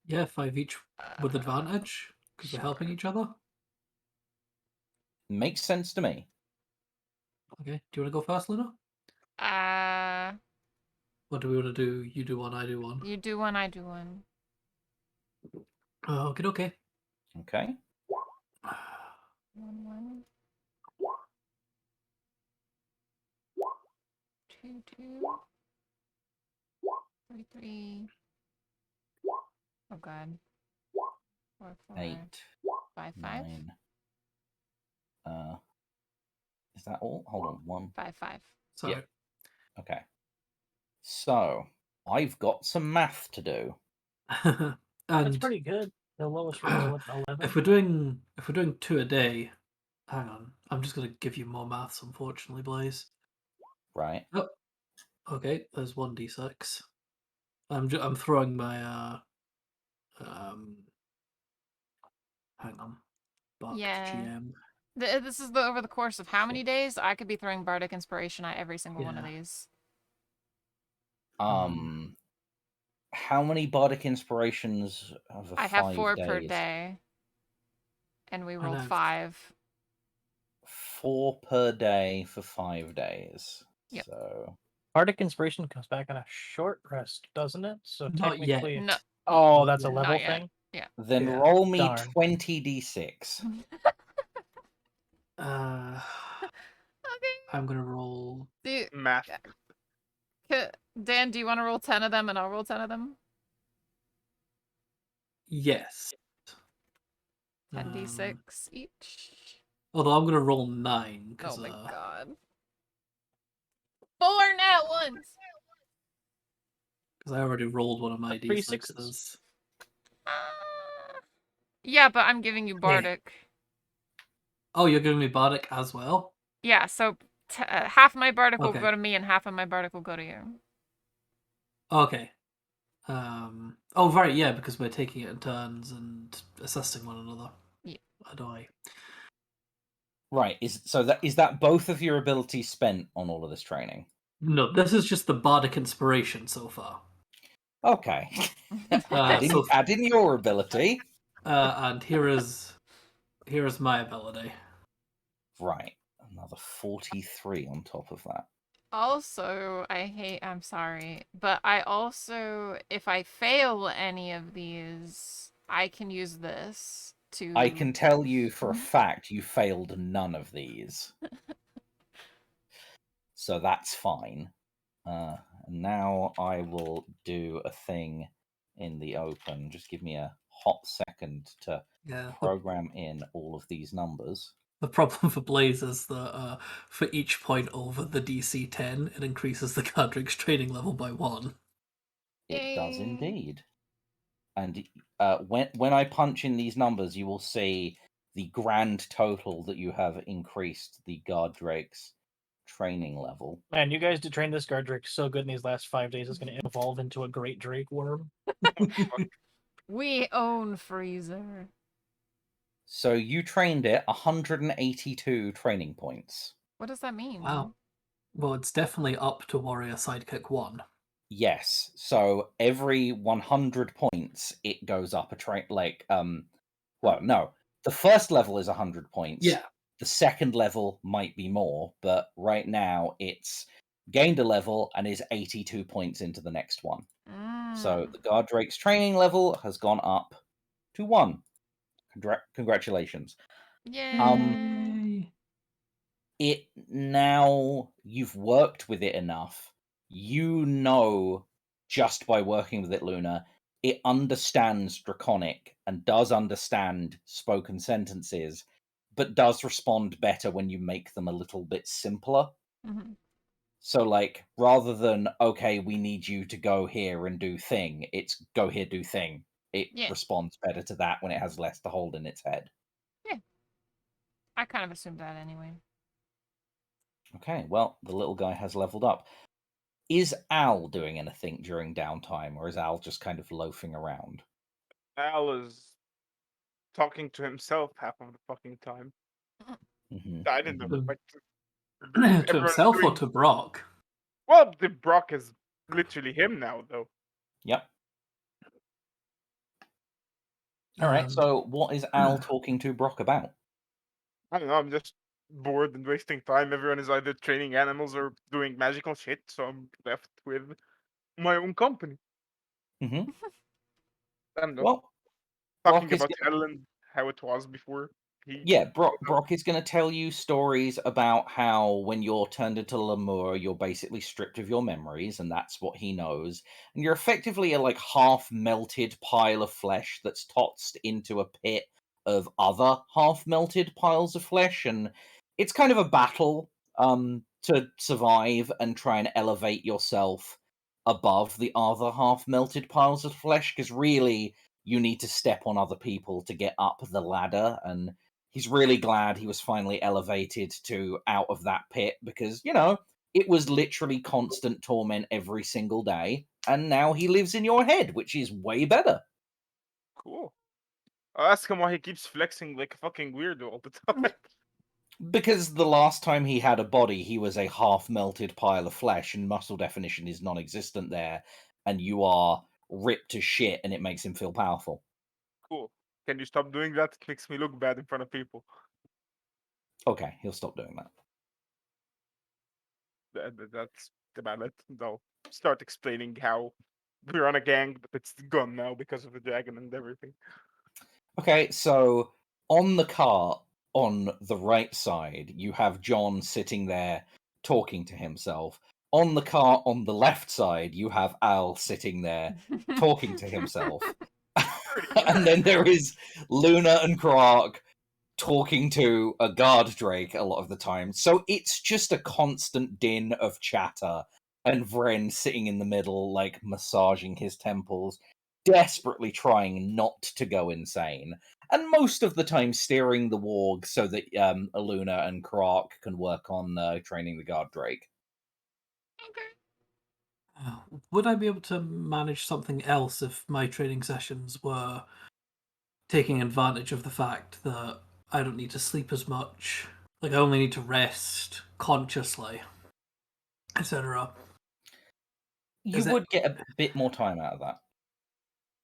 Yeah, 5 each with advantage because we're helping each other. Makes sense to me. Okay, do you want to go first, Luna? What do we want to do? You do one, I do one. You do one, I do one. Okay, okay. Okay. 1, 1. 2, 2. 3, 3. Oh god. 4, 4. 8, 5, 5. 9. Is that all? Hold on. 1. 5, 5. Sorry. Yeah. Okay. So I've got some math to do. That's And pretty good. The lowest roll is what, 11? if we're doing 2 a day, hang on. I'm just gonna give you more maths, unfortunately, Blaze. Right. Oh, okay. There's 1d6. I'm throwing my hang on. Bark Yeah. GM. This is over the course of how many days? I could be throwing Bardic Inspiration at every single one of Yeah. these. How many bardic inspirations over I have 5 4 days? per day. And we rolled know. 5. 4 per day for 5 days. Yep. So Bardic Inspiration comes back on a short rest, doesn't it? So Not yet. technically. No, Oh, Not that's a yet. level not yet. thing? Yeah. then Yeah. roll me Darn. 20d6. Uh, Okay. I'm gonna roll. Math. Dan, do you want to roll 10 of them and I'll roll 10 of them? Yes. 10d6 each. Although I'm gonna roll 9 Oh because my god. 4 nat ones! I already rolled one of my Three d6s. sixes. Yeah, but I'm giving you Bardic. Oh, you're giving me Bardic as well? Yeah, so half my Bardic will Okay. go to me and half of my Bardic will go to you. Okay. Oh, right, yeah, because we're taking it in turns and assisting one another. Yeah. How do I? Right. Is that both of your abilities spent on all of this training? No, this is just the Bardic Inspiration so far. Okay. So add in your ability. and here is my ability. Right. Another 43 on top of that. Also, I'm sorry, but I also, if I fail any of these, I can use this to... I can tell you for a fact you failed none of these. So that's fine. Now I will do a thing in the open. Just give me a hot second to Yeah. program in all of these numbers. The problem for Blaze is that for each point over the DC 10, it increases the Cadric's training level by 1. It does Yay. indeed. And when I punch in these numbers, you will see the grand total that you have increased the Guard Drake's training level. Man, you guys did train this guard drake so good in these last 5 days, it's going to evolve into a great drake worm. We own Freezer. So you trained it 182 training points. What does that mean? Wow. Well, it's definitely up to Warrior Sidekick 1. Yes. So every 100 points, it goes up a train. Well, no. The first level is 100 points. Yeah. The second level might be more, but right now it's gained a level and is 82 points into the next one. So the Guard Drake's training level has gone up to 1. Congratulations. Yay. It now you've worked with it enough. you know, just by working with it, Luna, it understands Draconic and does understand spoken sentences, but does respond better when you make them a little bit simpler. Mhm. So, like, rather than, okay, we need you to go here and do thing, it's go here, do thing. It Yeah. responds better to that when it has less to hold in its head. I kind of assumed that anyway. Okay, well, the little guy has leveled up. Is Al doing anything during downtime, or is Al just kind of loafing around? Al is talking to himself half of the fucking time. Mm-hmm. I don't know. Mhm. But To everyone's himself or doing to Brock? well. The Brock is literally him now, though. Yep. All right. Um, So, what is Al talking to Brock about? I don't know. I'm just bored and wasting time. Everyone is either training animals or doing magical shit, so I'm left with my own company. Mm-hmm. I don't know. Well, Talking Brock is about hell and how it was before he. Yeah, Brock is going to tell you stories about how when you're turned into Lemur, you're basically stripped of your memories, and that's what he knows. And you're effectively a like half melted pile of flesh that's tossed into a pit of other half melted piles of flesh, and it's kind of a battle to survive and try and elevate yourself above the other half melted piles of flesh, because really you need to step on other people to get up the ladder. And he's really glad he was finally elevated to out of that pit, because, you know, it was literally constant torment every single day. And now he lives in your head, which is way better. Cool. I'll ask him why he keeps flexing like a fucking weirdo all the time. Because the last time he had a body, he was a half melted pile of flesh, and muscle definition is non existent there. And you are ripped to shit, and it makes him feel powerful. Cool. Can you stop doing that? It makes me look bad in front of people. Okay, he'll stop doing that. That's about it. They'll start explaining how we're on a gang, but it's gone now because of the dragon and everything. Okay, so on the cart on the right side, you have John sitting there talking to himself. On the cart on the left side, you have Al sitting there talking to himself. And then there is Luna and Quark talking to a guard drake a lot of the time. So it's just a constant din of chatter, and Vren sitting in the middle, like massaging his temples, desperately trying not to go insane. And most of the time steering the warg so that Aluna and Quark can work on training the guard drake. Would I be able to manage something else if my training sessions were taking advantage of the fact that I don't need to sleep as much? Like, I only need to rest consciously, etc. You Is it- would get a bit more time out of that.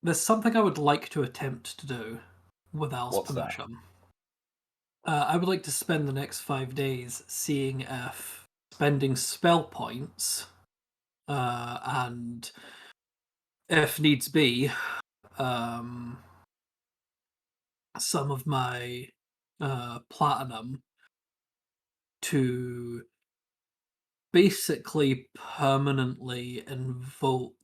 There's something I would like to attempt to do with Al's What's that? permission. I would like to spend the next 5 days seeing if spending spell points and, if needs be, some of my platinum to basically permanently invoke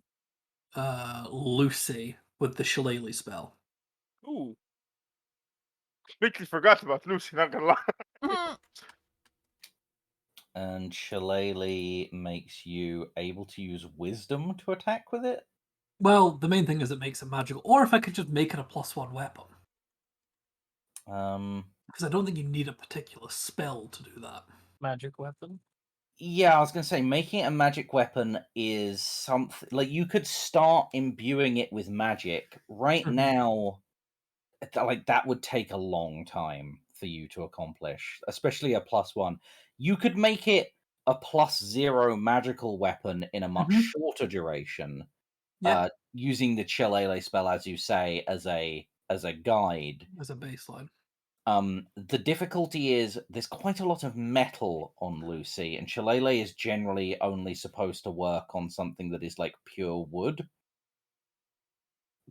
Lucy with the Shillelagh spell. Ooh. Completely forgot about Lucy, not gonna lie. And Shillelagh makes you able to use wisdom to attack with it? Well, the main thing is it makes it magical. Or if I could just make it a +1 weapon. Because I don't think you need a particular spell to do that. Magic weapon. Yeah, I was going to say, making it a magic weapon is something like you could start imbuing it with magic right Mhm. now. Like that would take a long time for you to accomplish, especially a +1. You could make it a +0 magical weapon in a much Mhm. shorter duration, Yeah, using the Shillelagh spell, as you say, as a guide. as a baseline. The difficulty is there's quite a lot of metal on Lucy, and Shillelagh is generally only supposed to work on something that is like pure wood.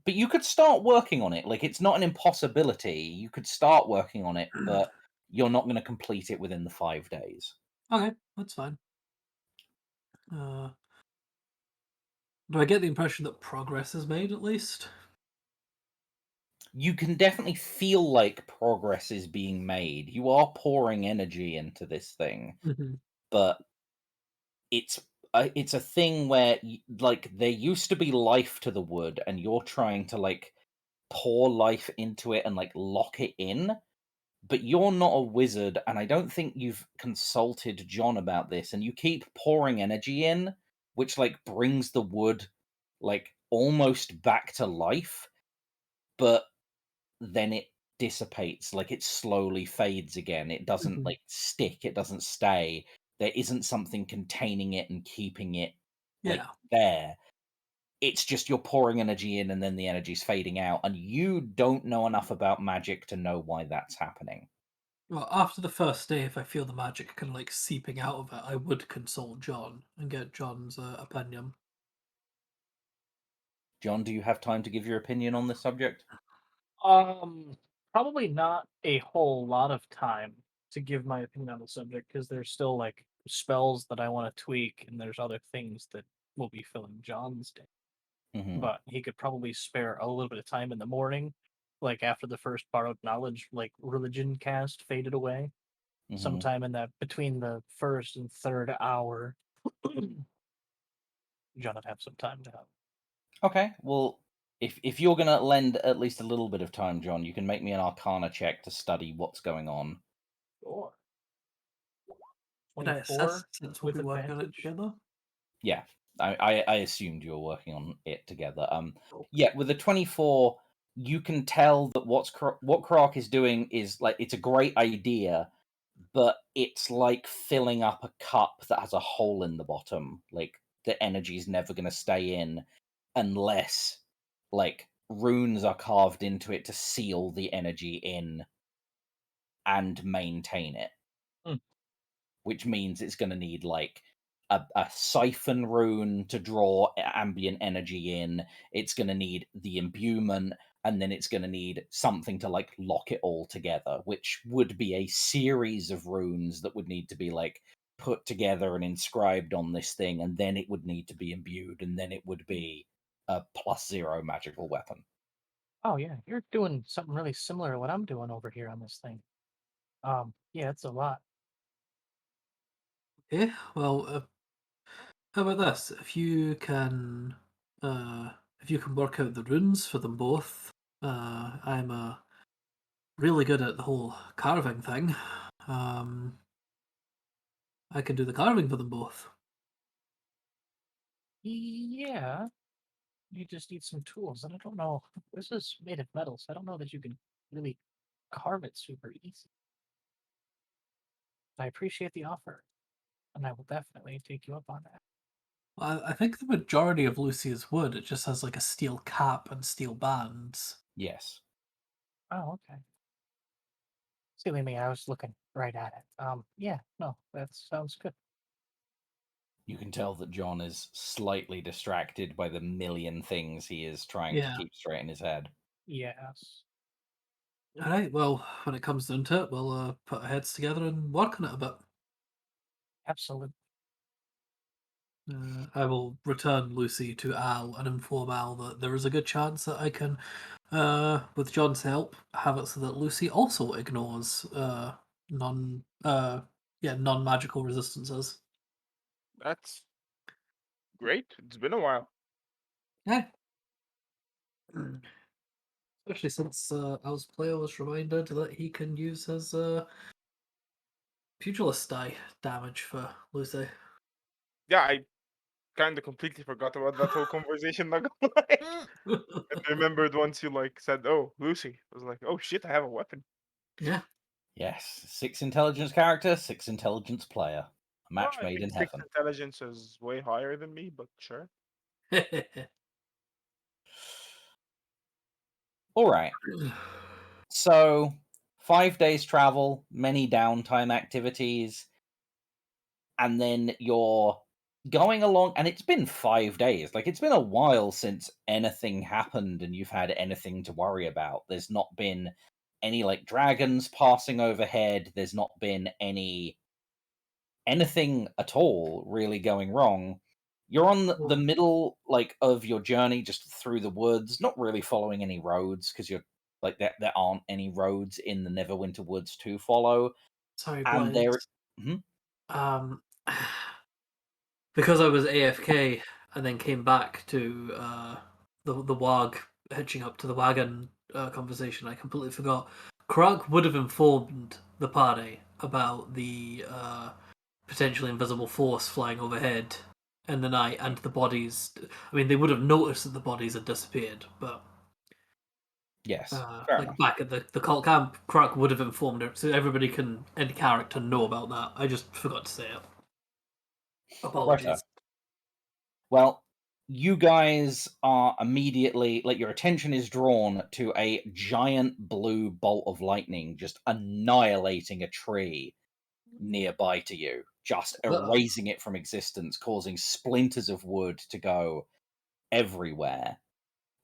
But you could start working on it. Like, it's not an impossibility. You could start working on it, but you're not going to complete it within the 5 days. Okay, that's fine. Do I get the impression that progress is made at least? You can definitely feel like progress is being made. You are pouring energy into this thing, Mm-hmm. but it's a thing where like there used to be life to the wood, and you're trying to like pour life into it and like lock it in. But you're not a wizard, and I don't think you've consulted John about this, and you keep pouring energy in, which like brings the wood like almost back to life, but then it dissipates, like it slowly fades again. It doesn't Mm-hmm. like stick, it doesn't stay. There isn't something containing it and keeping it like Yeah. there. It's just you're pouring energy in and then the energy's fading out, and you don't know enough about magic to know why that's happening. Well, after the first day, if I feel the magic kind of like seeping out of it, I would consult John and get John's opinion. John, do you have time to give your opinion on this subject? Probably not a whole lot of time to give my opinion on the subject because there's still like spells that I want to tweak, and there's other things that will be filling John's day. Hmm. But he could probably spare a little bit of time in the morning, like after the first borrowed knowledge, like religion cast faded away. Hmm. Sometime in that between the first and third hour, John would have some time to have. Okay, well, if you're gonna lend at least a little bit of time, John, you can make me an Arcana check to study what's going on. Sure. Can I 24 assess since we'll with be working on it advantage. together? Yeah, I assumed you were working on it together. Cool. Yeah, with the 24, you can tell that what Kroark is doing is like it's a great idea, but it's like filling up a cup that has a hole in the bottom. Like the energy is never going to stay in unless like runes are carved into it to seal the energy in and maintain it, Hmm. which means it's going to need like a siphon rune to draw ambient energy in. It's going to need the imbuement, and then it's going to need something to like lock it all together, which would be a series of runes that would need to be like put together and inscribed on this thing, and then it would need to be imbued, and then it would be a +0 magical weapon. Oh yeah, you're doing something really similar to what I'm doing over here on this thing. Yeah, it's a lot. Okay, well, how about this? If you can work out the runes for them both, I'm really good at the whole carving thing. Um, I can do the carving for them both. Yeah, you just need some tools, and I don't know. This is made of metal, so I don't know that you can really carve it super easy. I appreciate the offer, and I will definitely take you up on that. I think the majority of Lucy's wood, it just has like a steel cap and steel bands. Yes. Oh, okay. Silly me, I was looking right at it. Yeah, no, that sounds good. You can tell that John is slightly distracted by the million things he is trying to Yeah. keep straight in his head. Yes. All right. Well, when it comes down to it, we'll put our heads together and work on it a bit. Absolutely. I will return Lucy to Al and inform Al that there is a good chance that I can, with John's help, have it so that Lucy also ignores non non magical resistances. That's great. It's been a while. Yeah. Especially since Al's player was reminded that he can use his pugilist die damage for Lucy. Yeah, I kind of completely forgot about that whole conversation. Not gonna lie. I remembered once you like said, "Oh, Lucy." I was like, "Oh shit, I have a weapon." Yeah. Yes, 6 intelligence character, 6 intelligence player. A Well, match I made think in six heaven. intelligence is way higher than me, but sure. All right. So, 5 days travel, many downtime activities, and then you're going along, and it's been 5 days. Like, it's been a while since anything happened and you've had anything to worry about. There's not been any, like, dragons passing overhead. There's not been anything at all really going wrong. You're on the Cool. middle like of your journey, just through the woods, not really following any roads because you're like there aren't any roads in the Neverwinter Woods to follow, Sorry, and Blaze. there. Mhm. Um, because I was AFK and then came back to the WAG hitching up to the wagon conversation, I completely forgot. Krug would have informed the party about the potentially invisible force flying overhead in the night and the bodies. I mean, they would have noticed that the bodies had disappeared, but Yes, fair like enough. back at the cult camp, Krug would have informed her, so everybody can in character know about that. I just forgot to say it. Righto. Apologies. Well, you guys are immediately like your attention is drawn to a giant blue bolt of lightning just annihilating a tree nearby to you, just Uh-oh. erasing it from existence, causing splinters of wood to go everywhere.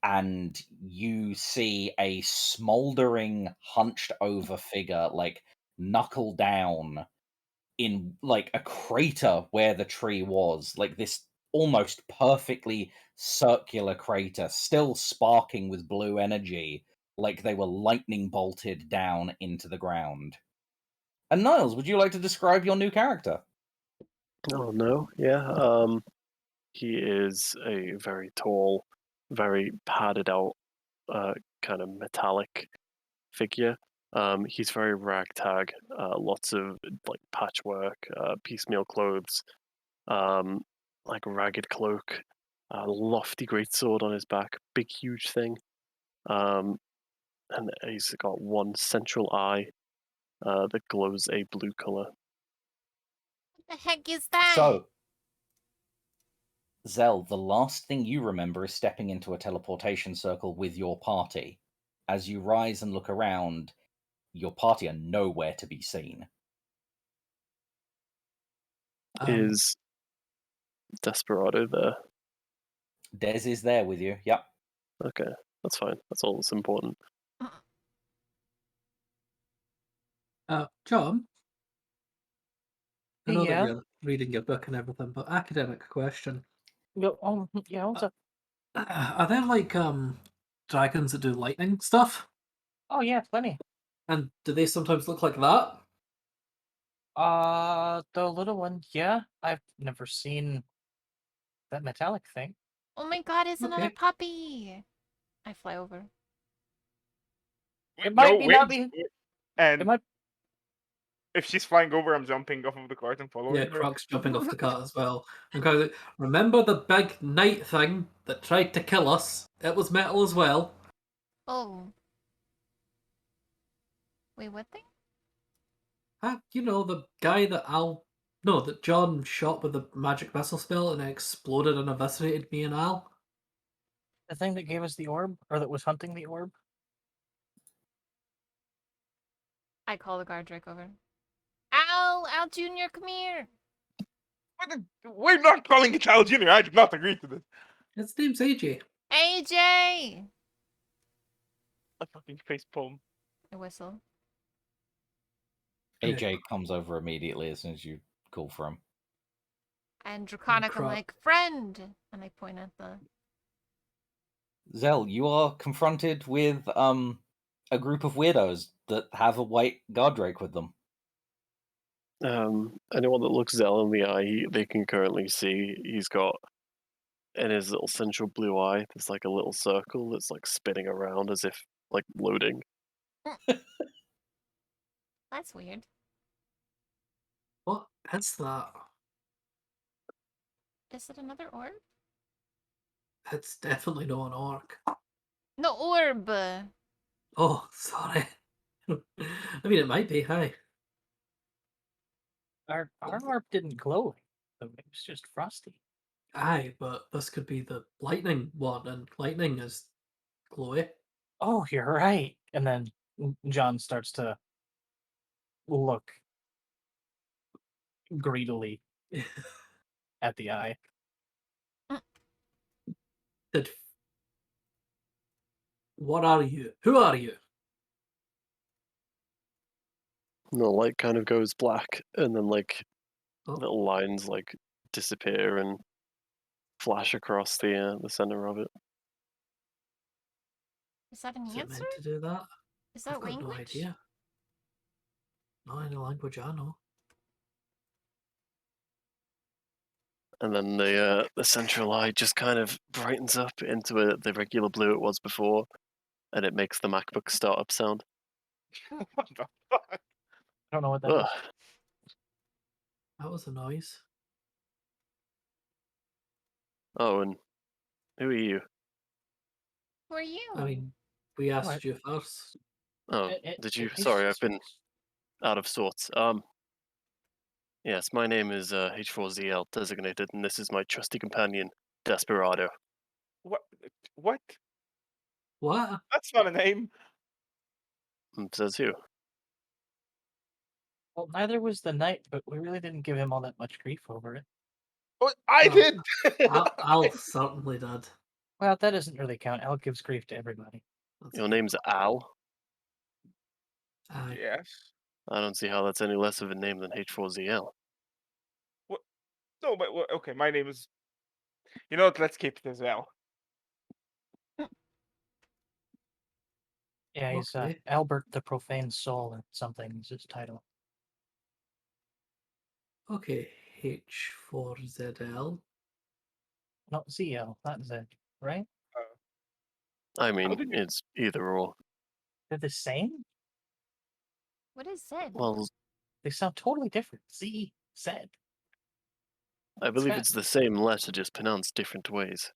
And you see a smoldering, hunched over figure, like knuckle down in like a crater where the tree was, like this almost perfectly circular crater, still sparking with blue energy, like they were lightning bolted down into the ground. And Niles, would you like to describe your new character? Oh no, yeah. He is a very tall, very padded out, kind of metallic figure. He's very ragtag, lots of like patchwork, piecemeal clothes, um, like a ragged cloak, a lofty greatsword on his back, big huge thing. And he's got one central eye that glows a blue color. What the heck is that? So, Zell, the last thing you remember is stepping into a teleportation circle with your party. As you rise and look around, your party are nowhere to be seen. Is Desperado there? Des is there with you. Yep. Okay, that's fine. That's all that's important. John, I know that Yeah. you're reading your book and everything, but academic question. Yeah, what's up? Are there like dragons that do lightning stuff? Oh yeah, plenty. And do they sometimes look like that? The little one, yeah. I've never seen that metallic thing. Oh my god, it's another Okay. puppy. I fly over. It might No, be wait. not be. It And might. if she's flying over, I'm jumping off of the cart and following Yeah, her. Croc's jumping off the cart as well. And kind of like, remember the big night thing that tried to kill us? It was metal as well. Oh. Wait, what thing? You know, the guy that John shot with the magic missile spell and it exploded and eviscerated me and Al. The thing that gave us the orb, or that was hunting the orb. I call the guard Drake over. Al Junior, come here. We're not calling it Al Jr. I did not agree to this. His name's AJ. AJ. A fucking face palm. I whistle. AJ comes over immediately as soon as you call for him. And Draconic, I'm Croc. like, friend. And I point at the. Zell, you are confronted with a group of weirdos that have a white guard drake with them. Anyone that looks Zell in the eye, they can currently see he's got in his little central blue eye. There's like a little circle that's like spinning around as if like loading. That's weird. What is that? Is it another orb? It's definitely not an orc. No orb. Oh, sorry. I mean, it might be. Hi. Our orb didn't glow. It was just frosty. Aye, but this could be the lightning one, and lightning is glowy. Oh, you're right. And then John starts to look greedily at the eye. Did... What are you? Who are you? And the light kind of goes black, and then like Oh. little lines like disappear, and flash across the center of it. Is that an Is it answer? meant to do that? Is I've that got no language? idea. Not in a language I know. And then the central eye just kind of brightens up into the regular blue it was before, and it makes the MacBook startup sound. What the fuck? I don't know what that Ugh. is. That was a noise. Oh, and who are you? Who are you? I mean, we asked What? you first. Oh, did you? Sorry, I've been out of sorts. Yes, my name is H4ZL designated, and this is my trusty companion, Desperado. What? What? What? That's not a name. Says who? Well, neither was the knight, but we really didn't give him all that much grief over it. Oh, I Well, did. Al certainly did. Well, that doesn't really count. Al gives grief to everybody. That's Your fair. name's Al? Aye. Yes. I don't see how that's any less of a name than H4ZL. No, but okay. My name is. You know what? Let's keep it as Al. Yeah, he's Okay. Albert the Profane Soul or something is his title. Okay, H4ZL. No, ZL, not Z, right? I How mean, did you? it's either or. They're the same? What is Zed? Well, They sound totally different. Z, Z. I believe Zed. it's the same letter, just pronounced different ways.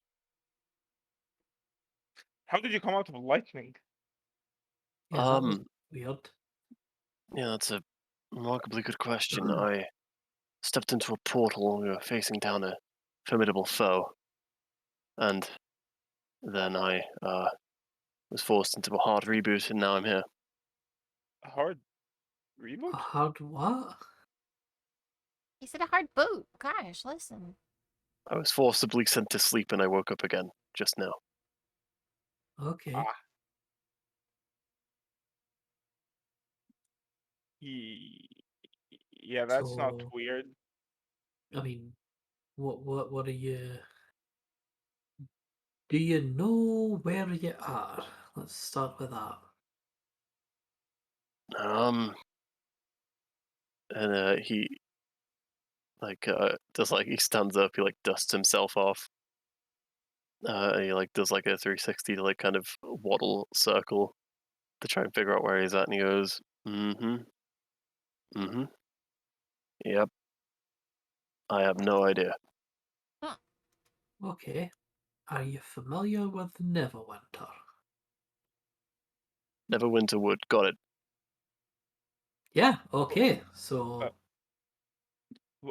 How did you come out of lightning? Yeah, that was weird. Yeah, that's a remarkably good question. I stepped into a portal when we were facing down a formidable foe, and then I was forced into a hard reboot, and now I'm here. A hard A reboot? hard what? He said a hard boot. Gosh, listen. I was forcibly sent to sleep, and I woke up again just now. Okay. Ah. Yeah, that's not So, weird. I mean, what are you? Do you know where you are? Let's start with that. And he he stands up, he dusts himself off. And he does a 360 to kind of waddle circle to try and figure out where he's at, and he goes, yep, I have no idea. Okay. Are you familiar with Neverwinter? Neverwinter Wood, got it. Yeah, okay. So wh-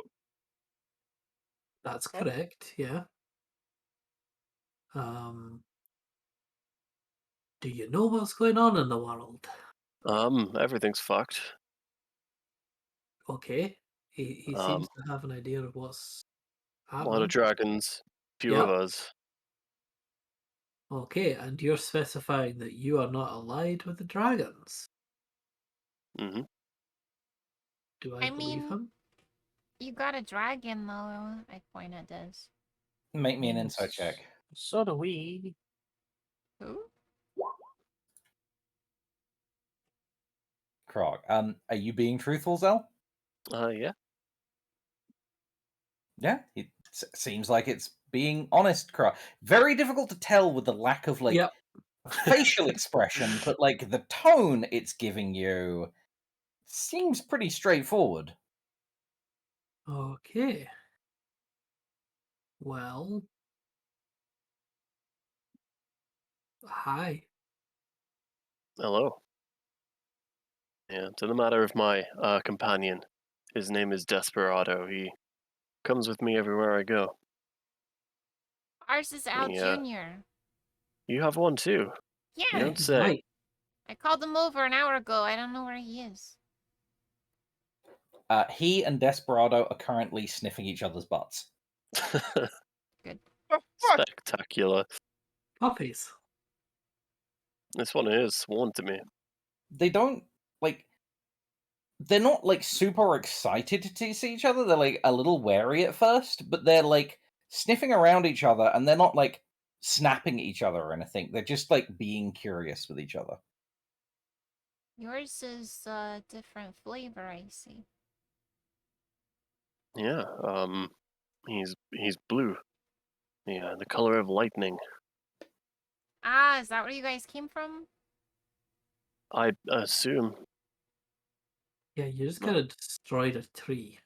that's Huh? correct, yeah. Um do you know what's going on in the world? Everything's fucked. Okay. He Um, seems to have an idea of what's a lot of happening. dragons, few of Yep. us. Okay, and you're specifying that you are not allied with the dragons. Mm-hmm. Do I I believe mean, him? you got a dragon, though. I point at this. Make me an insight Yes. check. So do we. Who? Krog. Are you being truthful, Zell? Yeah. Yeah, it seems like it's being honest, Krog. Very difficult to tell with the lack of Yep. facial expression, but the tone it's giving you seems pretty straightforward. Okay. Well. Hi. Hello. Yeah, to the matter of my companion. His name is Desperado. He comes with me everywhere I go. Ours is Al Yeah. Jr. You have one too. You Yeah, don't say. Right. I called him over an hour ago. I don't know where he is. He and Desperado are currently sniffing each other's butts. Good. The fuck? Spectacular. Puppies. This one is sworn to me. They don't they're not super excited to see each other. They're a little wary at first, but they're sniffing around each other, and they're not like snapping at each other or anything. They're just like being curious with each other. Yours is a different flavor, I see. Yeah. He's blue. Yeah, the color of lightning. Ah, is that where you guys came from? I assume. Yeah, you just kind of destroyed a tree.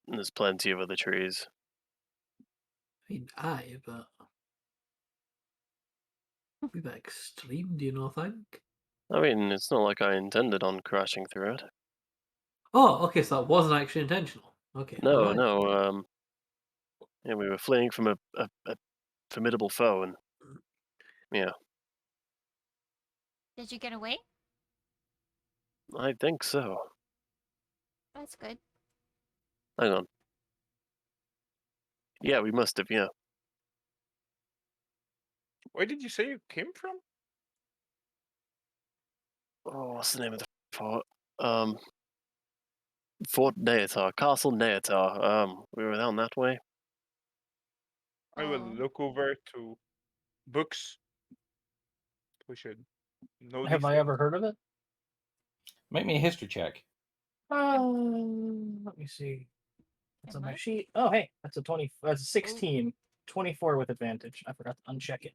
There's plenty of other trees. I mean, but we bit extreme, do you not think? I mean, it's not like I intended on crashing through it. Oh, okay, so that wasn't actually intentional. Okay, No, alright. no. Yeah, we were fleeing from a formidable foe, and yeah, Did you get away? I think so. That's good. Hang on. Yeah, we must have. Yeah. Where did you say you came from? Oh, what's the name of the fort? Fort Neatar, Castle Neatar. We were down that way. I will Oh. look over to books. We should know Have these I things. ever heard of it? Make me a history check. Let me see. What's on my Emma? sheet? Oh, hey, that's a 20. That's a 16. 24 with advantage. I forgot to uncheck it.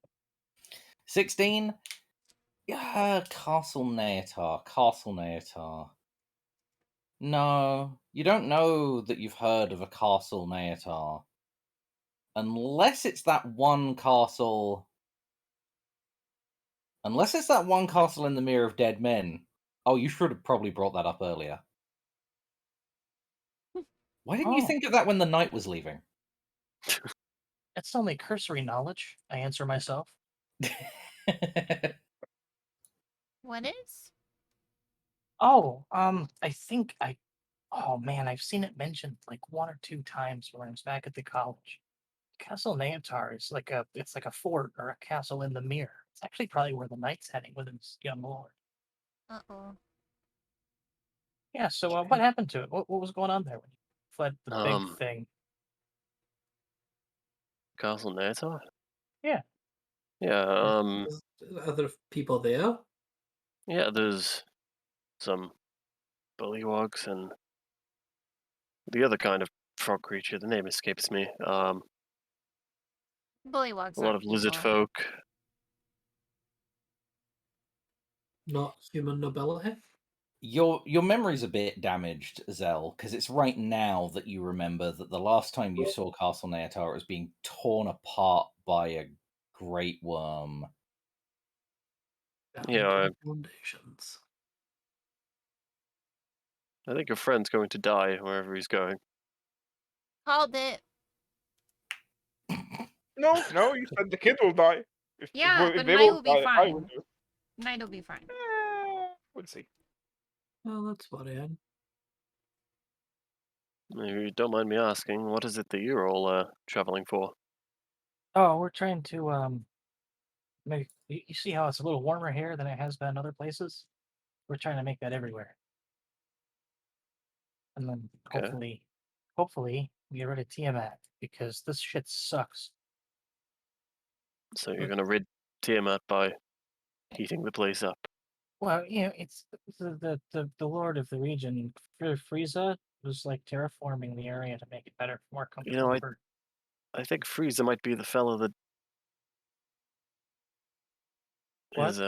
16. Yeah, Castle Neatar. Castle Neatar. No, you don't know that you've heard of a Castle Neatar. Unless it's that one castle. Unless it's that one castle in the Mirror of Dead Men. Oh, you should have probably brought that up earlier. Why didn't you Oh. think of that when the knight was leaving? It's only cursory knowledge. I answer myself. What is? Oh, I think I. Oh man, I've seen it mentioned like 1 or 2 times when I was back at the college. Castle Neatar is like a. It's like a fort or a castle in the mirror. It's actually probably where the knight's heading with his young lord. Uh-oh. Yeah. So what happened to it? What was going on there when you fled the big Um, thing? Castle Neatar. Yeah. Yeah. Is other people there? Yeah. There's some bullywugs and the other kind of frog creature. The name escapes me. Bullywugs A lot aren't of lizard people. folk. Not human nobility? Your memory's a bit damaged, Zell, because it's right now that you remember that the last time you saw Castle Neatar, it was being torn apart by a great worm. Down Yeah, to the foundations. I think your friend's going to die wherever he's going. Called it. No, you said the kid will die. Yeah, If but they Knight will will be die, I will fine. do. Knight will be fine. We'll see. Well, that's worrying. If you don't mind me asking, what is it that you're all traveling for? Oh, we're trying to make. You see how it's a little warmer here than it has been other places? We're trying to make that everywhere. And then Okay. hopefully, we get rid of Tiamat because this shit sucks. So you're going to rid Tiamat by heating the place up. Well, it's the lord of the region, Frieza, was like terraforming the area to make it better, more comfortable for. I think Frieza might be the fellow that What? is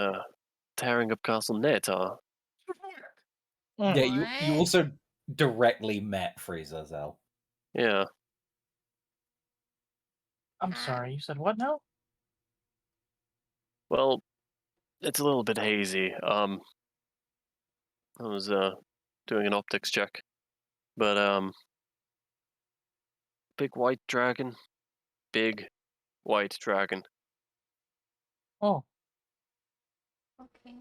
tearing up Castle Neatar. Yeah, you What? also directly met Frieza, Zell. Yeah. I'm sorry, you said what now? Well, it's a little bit hazy. I was doing an optics check, but big white dragon, big white dragon. Oh, Okay.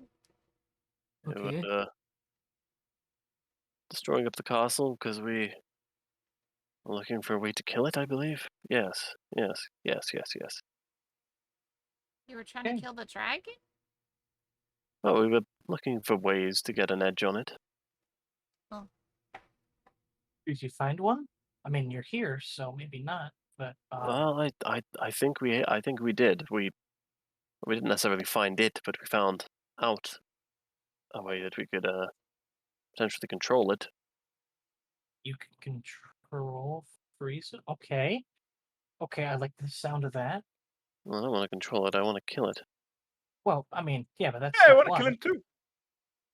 It Okay. would, destroying up the castle because we were looking for a way to kill it. I believe. Yes. You were trying okay. to kill the dragon? Oh, we were looking for ways to get an edge on it. Oh. Did you find one? I mean, you're here, so maybe not. But Well, I think we did. We didn't necessarily find it, but we found out a way that we could potentially control it. you can control freeze it. Okay. Okay, I like the sound of that. Well, I don't want to control it. I want to kill it. Well, I mean, yeah, but that's Yeah, I step want to kill one. him too.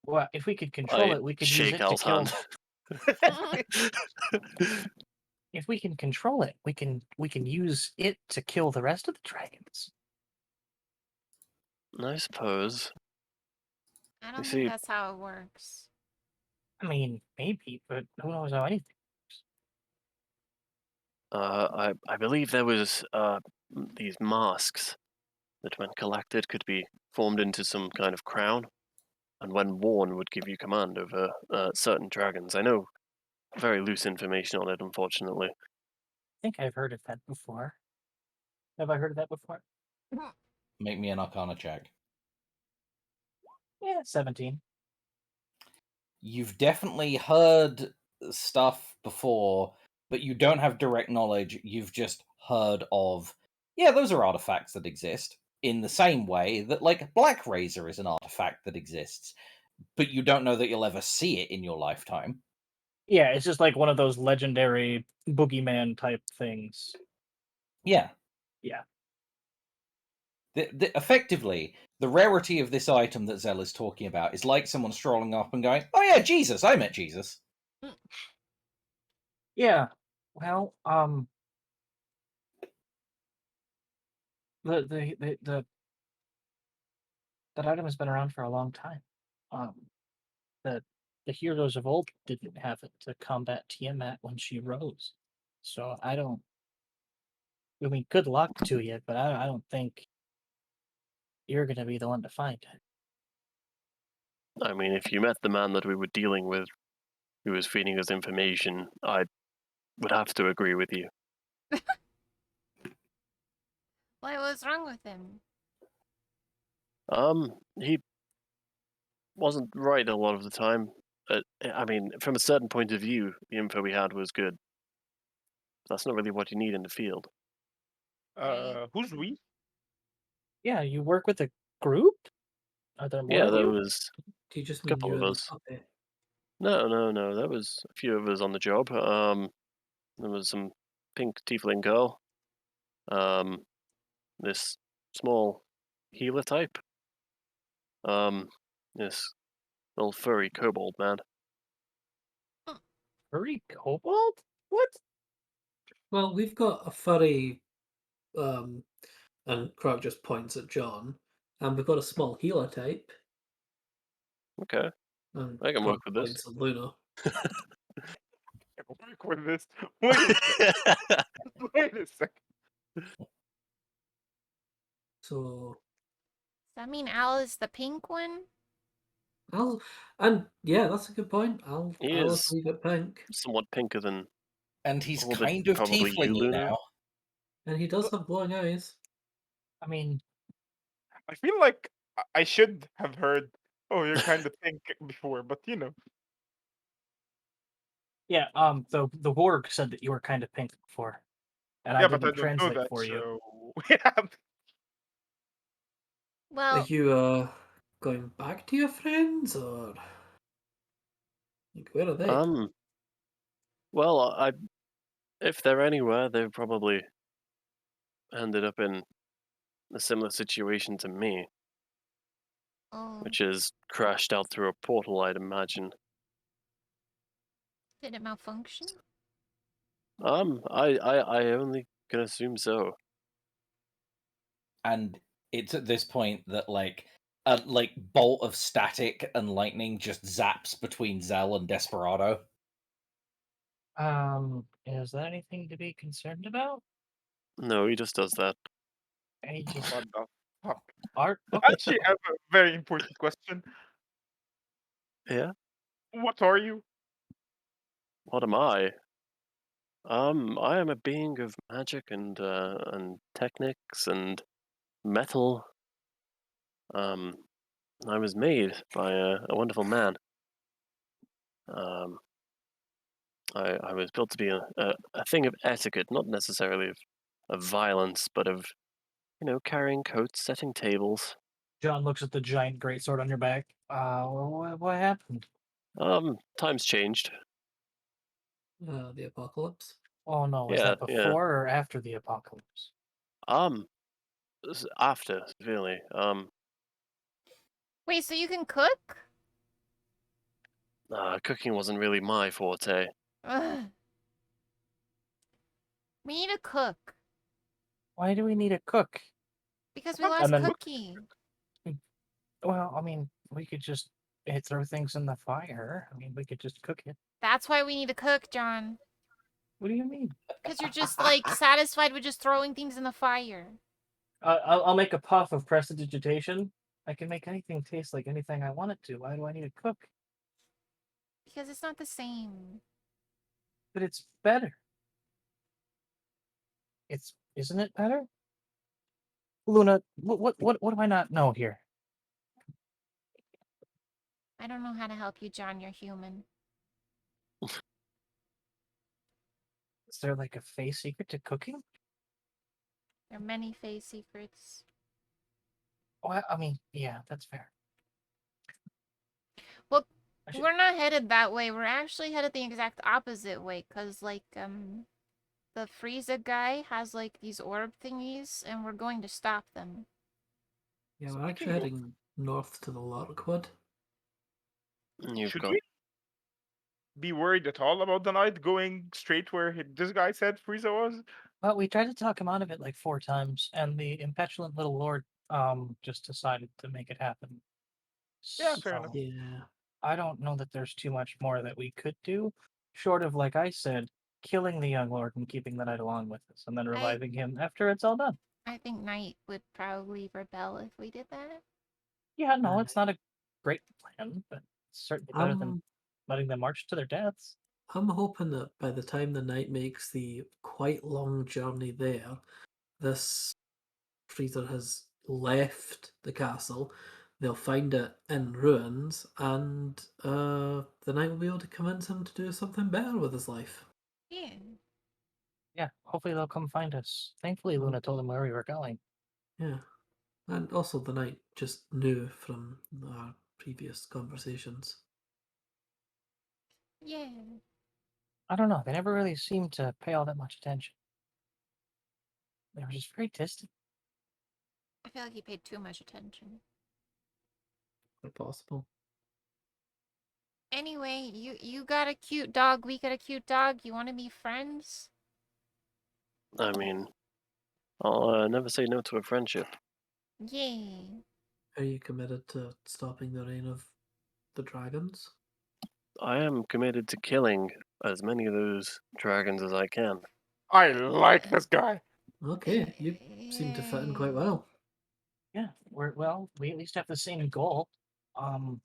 Well, if we could control I it, we could use shake it to Al's kill. hand. If we can control it, we can use it to kill the rest of the dragons. I suppose. I You don't see, think that's how it works. I mean, maybe, but who knows how anything. I believe there was these masks that, when collected, could be formed into some kind of crown, and when worn, would give you command over certain dragons. I know very loose information on it, unfortunately. I think I've heard of that before. Have I heard of that before? Make me an Arcana check. Yeah, 17. You've definitely heard stuff before, but you don't have direct knowledge. You've just heard of, yeah, those are artifacts that exist in the same way that, like, Black Razor is an artifact that exists, but you don't know that you'll ever see it in your lifetime. Yeah, it's just like one of those legendary boogeyman type things. Yeah. Yeah. Effectively, the rarity of this item that Zell is talking about is like someone strolling up and going, "Oh yeah, Jesus! I met Jesus." Yeah. Well, the that item has been around for a long time. The heroes of old didn't have it to combat Tiamat when she rose. So I don't. I mean, good luck to you, but I don't think you're gonna be the one to find it. I mean, if you met the man that we were dealing with, who was feeding us information, I would have to agree with you. What was wrong with him? He wasn't right a lot of the time. I mean, from a certain point of view, the info we had was good. That's not really what you need in the field. Who's we? Yeah, you work with a group? Are there more Yeah, of there you? was Do you just a mean couple you of and the us. puppy? No. There was a few of us on the job. There was some pink tiefling girl. This small healer type. This little furry kobold man. Furry kobold? What? Well, we've got a furry, and Krog just points at John, and we've got a small healer type, Okay, and I can Krog work with this. points at Luna. Work with this. Wait a second. Wait a second. So Does that mean Al is the pink one? yeah, that's a good point. He I'll is leave it pink, somewhat pinker than And he's all of it, kind of probably you, tieflingy Luna. now. and he does have glowing eyes. I mean, I feel like I should have heard, oh, you're kind of pink before, but you know. yeah, the Warg said that you were kind of pink before. And Yeah, I but I didn't don't know translate that, for you. so yeah. Are Well, you going back to your friends, or like where are they? Well, if they're anywhere, they've probably ended up in a similar situation to me, oh, which is crashed out through a portal, I'd imagine. did it malfunction? I only can assume so. And it's at this point that like a bolt of static and lightning just zaps between Zell and Desperado. Is that anything to be concerned about? No, he just does that. And he just What the fuck? art. I Okay. actually have a very important question. Yeah. What are you? What am I? I am a being of magic and techniques and metal. I was made by a wonderful man. I was built to be a thing of etiquette, not necessarily of violence, but of, carrying coats, setting tables. John looks at the giant greatsword on your back. What happened? Times changed. The apocalypse. Oh no, was Yeah, that yeah. before or after the apocalypse? After, really. Wait, so you can cook? Cooking wasn't really my forte. Ugh. We need a cook Why do we need a cook? because we Not lost then- Cookie. Well, I mean, we could just throw things in the fire. I mean, we could just cook it. That's why we need a cook, John. What do you mean? Because you're just like satisfied with just throwing things in the fire. I'll make a puff of prestidigitation. I can make anything taste like anything I want it to. Why do I need a cook? Because it's not the same. But it's better. Isn't it better? Luna, what do I not know here? I don't know how to help you, John. You're human. Is there like a face secret to cooking? There are many phase secrets. Well, I mean, yeah, that's fair. Well, I should- we're not headed that way. We're actually headed the exact opposite way. Because, like, the Frieza guy has, like, these orb thingies, and we're going to stop them. Yeah, we're actually heading north to the Larkwood. You've Should got we be worried at all about the knight going straight where this guy said Frieza was? Well, we tried to talk him out of it like 4 times, and the impetulant little lord just decided to make it happen. Yeah, fair enough. Yeah. I don't know that there's too much more that we could do, short of, like I said, killing the young lord and keeping the knight along with us, and then reviving him after it's all done. I think Knight would probably rebel if we did that. Yeah, no, Uh, it's not a great plan, but it's certainly better than letting them march to their deaths. I'm hoping that by the time the knight makes the quite long journey there, this Frieza has left the castle. They'll find it in ruins, and the knight will be able to convince him to do something better with his life. Yeah. Yeah, hopefully they'll come find us. Thankfully, Luna told them where we were going. Yeah. And also, the knight just knew from our previous conversations. Yeah. I don't know, they never really seemed to pay all that much attention. They were just very distant. I feel like he paid too much attention. If possible. Anyway, you got a cute dog. We got a cute dog. You want to be friends? I mean, I'll never say no to a friendship. Yay. Are you committed to stopping the reign of the dragons? I am committed to killing as many of those dragons as I can. I like this guy. Okay, you seem to fit in quite well. Yeah, we at least have the same goal. Do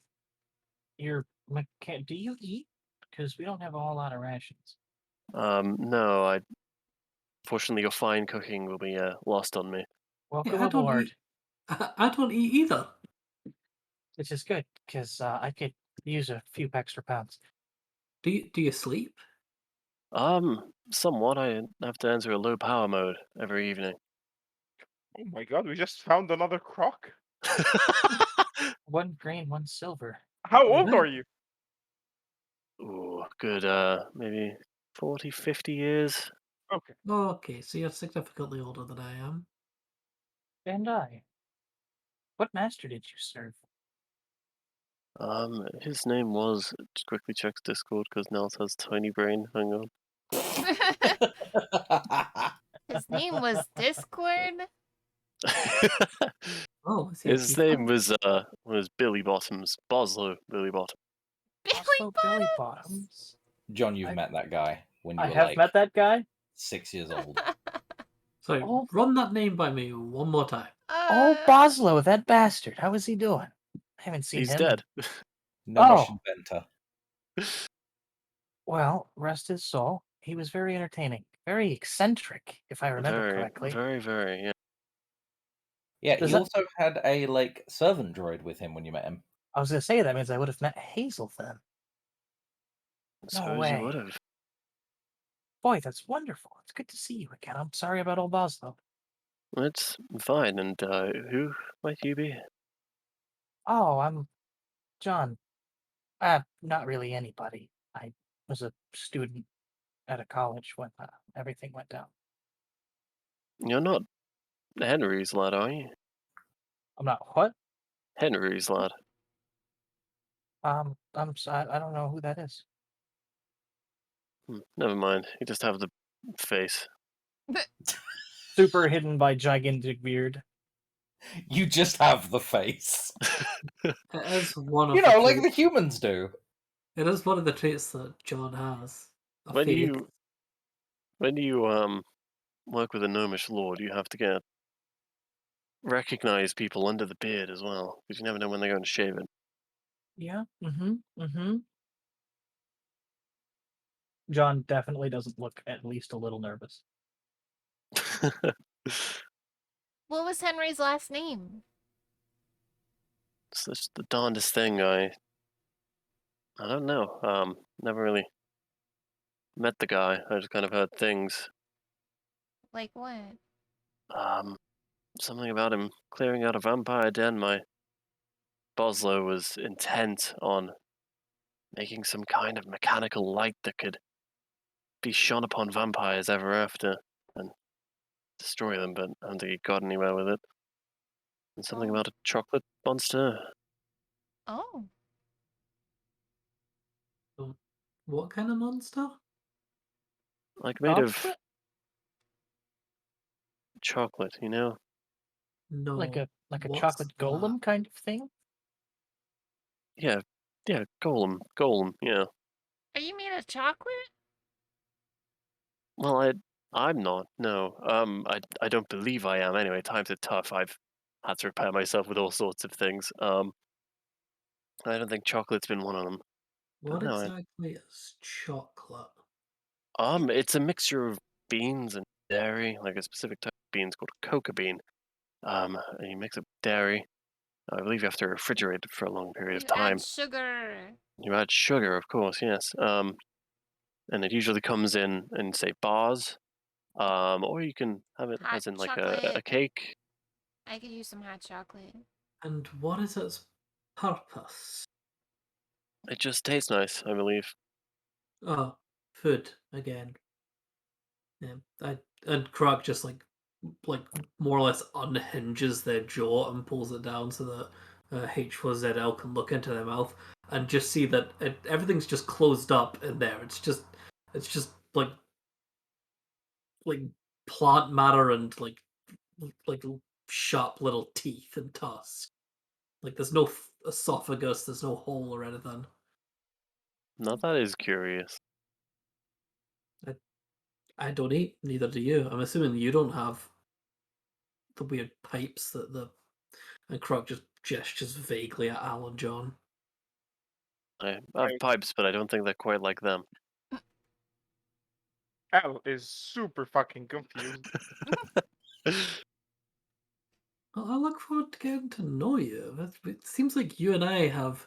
you eat? Because we don't have a whole lot of rations. No, fortunately your fine cooking will be lost on me. Welcome I don't aboard, eat. I don't eat either. which is good because I could use a few extra pounds. Do you sleep? Somewhat. I have to enter a low power mode every evening. Oh my god, we just found another croc. 1 green, 1 silver. How old Yeah. are you? Ooh, good, maybe 40, 50 years. Okay. Oh, okay, so you're significantly older than I am. And I. What master did you serve? His name was, just quickly check Discord because Nels has tiny brain. Hang on. His name was Discord? Oh, is he His actually name was Billy Bottoms. Boslow Billy Bottom. Billy Also Billy Bottoms? Bottoms. John, you've I- met that guy when you I were have like met that guy. 6 years old. Sorry, Oh. run that name by me one more time. Oh, Boslow, that bastard. How is he doing? I haven't seen He's him. dead. Gnomish Oh. inventor. Well, rest his soul. He was very entertaining, very eccentric, if I remember Very, correctly. very, very, yeah. Yeah, Does he that- also had a like servant droid with him when you met him. I was gonna say that means I would have met Hazel then. Suppose you way. would have. Boy, that's wonderful. It's good to see you again. I'm sorry about old Boz, though. It's fine. And who might you be? Oh, I'm John. Not really anybody. I was a student at a college when everything went down. You're not Henry's lad, are you? I'm not what? Henry's lad. I don't know who that is. Never mind. You just have the face. Super hidden by gigantic beard. You just have the face. It is one of You the know, like the traits. humans do. It is one of the traits that John has. A When face. you work with a gnomish lord, you have to recognize people under the beard as well, because you never know when they're going to shave it. Yeah. John definitely doesn't look at least a little nervous. What was Henry's last name? It's just the darndest thing. I don't know. Never really met the guy. I just kind of heard things. Like what? Something about him clearing out a vampire den. My Boslow was intent on making some kind of mechanical light that could be shone upon vampires ever after and destroy them, but I don't think he got anywhere with it. And something Oh. about a chocolate monster. Oh. What kind of monster? Like made of Chocolate? chocolate, you know? No. Like a what's chocolate that? golem kind of thing? Yeah, golem, yeah. Are you made of chocolate? Well, I'm not, no. I don't believe I am. Anyway, times are tough. I've had to repair myself with all sorts of things. I don't think chocolate's been one of them. What no, exactly is chocolate? It's a mixture of beans and dairy, like a specific type of beans called a coca bean. And you mix it with dairy. I believe you have to refrigerate it for a long period of You time. add sugar. You add sugar, of course, yes. And it usually comes in say bars. Or you can have it Hot as in like chocolate. a cake. I could use some hot chocolate. And what is its purpose? It just tastes nice, I believe. Oh, food again. Yeah, and Krog just like more or less unhinges their jaw and pulls it down so that H4ZL can look into their mouth and just see that everything's just closed up in there. It's just like plant matter and like sharp little teeth and tusks. Like there's no esophagus, there's no hole or anything. Now that is curious. I don't eat, neither do you. I'm assuming you don't have the weird pipes that the and Krog just gestures vaguely at Al and John. I have Right. pipes, but I don't think they're quite like them. Al is super fucking confused. Well, I look forward to getting to know you. It seems like you and I have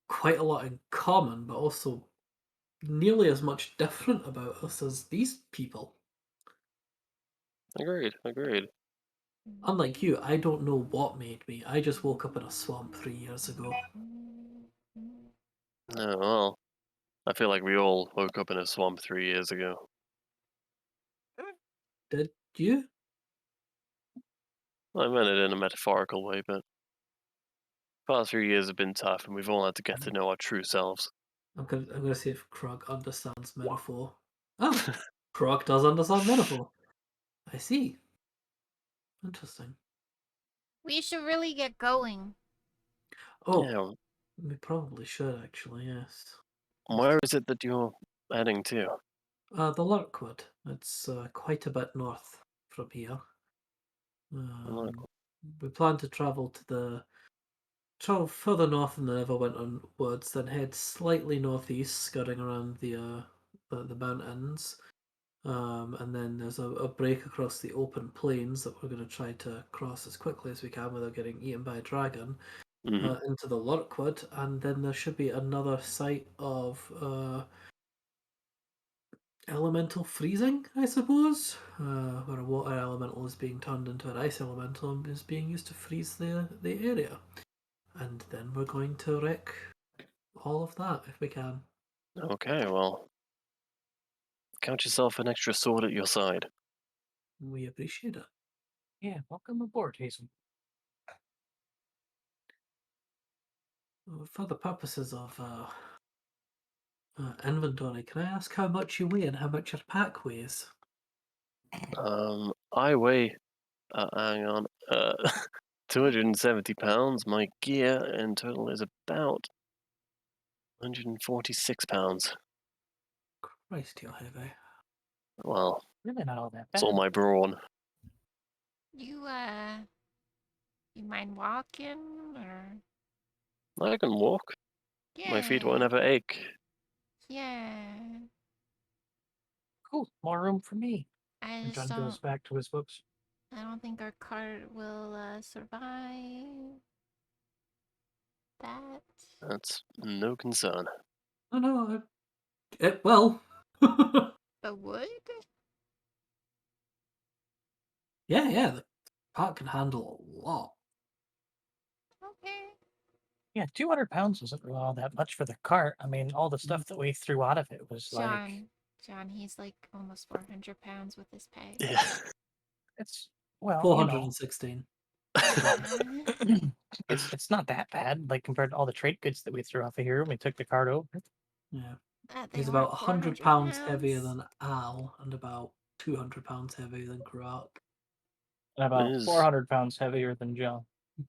quite a lot in common, but also nearly as much different about us as these people. Agreed. Unlike you, I don't know what made me. I just woke up in a swamp 3 years ago. No, well, I feel like we all woke up in a swamp 3 years ago. Did you? I meant it in a metaphorical way, but the past 3 years have been tough, and we've all had to get to know our true selves. I'm gonna see if Krog understands metaphor. Oh, Krog does understand metaphor. I see. Interesting. We should really get going. Oh, Yeah, we probably should actually. Yes. where is it that you're heading to? The Lurkwood. It's quite a bit north from here. Look, We plan to travel further north than the Neverwinter Woods, then head slightly northeast, skirting around the mountains. And then there's a break across the open plains that we're going to try to cross as quickly as we can without getting eaten by a dragon. mhm. Into the Lurkwood, and then there should be another site of elemental freezing, I suppose, where a water elemental is being turned into an ice elemental and is being used to freeze the area. And then we're going to wreck all of that if we can. Okay, well, count yourself an extra sword at your side. We appreciate it. Yeah, welcome aboard, Hazel. For the purposes of inventory, can I ask how much you weigh and how much your pack weighs? I weigh, hang on, 270 pounds. My gear in total is about 146 pounds. Christ, you're heavy. Well, Really not all that it's bad. all my brawn. You mind walking or? I can walk. Yeah. My feet won't ever ache. Yeah. Cool, more room for me. I And just John goes back to his books. I don't think our cart will survive that. That's no concern. Oh no, it will. The wood? Yeah, the pack can handle a lot. Okay. Yeah, 200 pounds wasn't really all that much for the cart. I mean, all the stuff that we threw out of it was like... John, he's like almost 400 pounds with his pay. Yeah. It's, well, 416. It's not that bad, like compared to all the trade goods that we threw off of here when we took the cart over. Yeah. They He's weren't about 100 400 pounds heavier pounds. than Al and about 200 pounds heavier than Karak. And about Is 400 pounds heavier than John.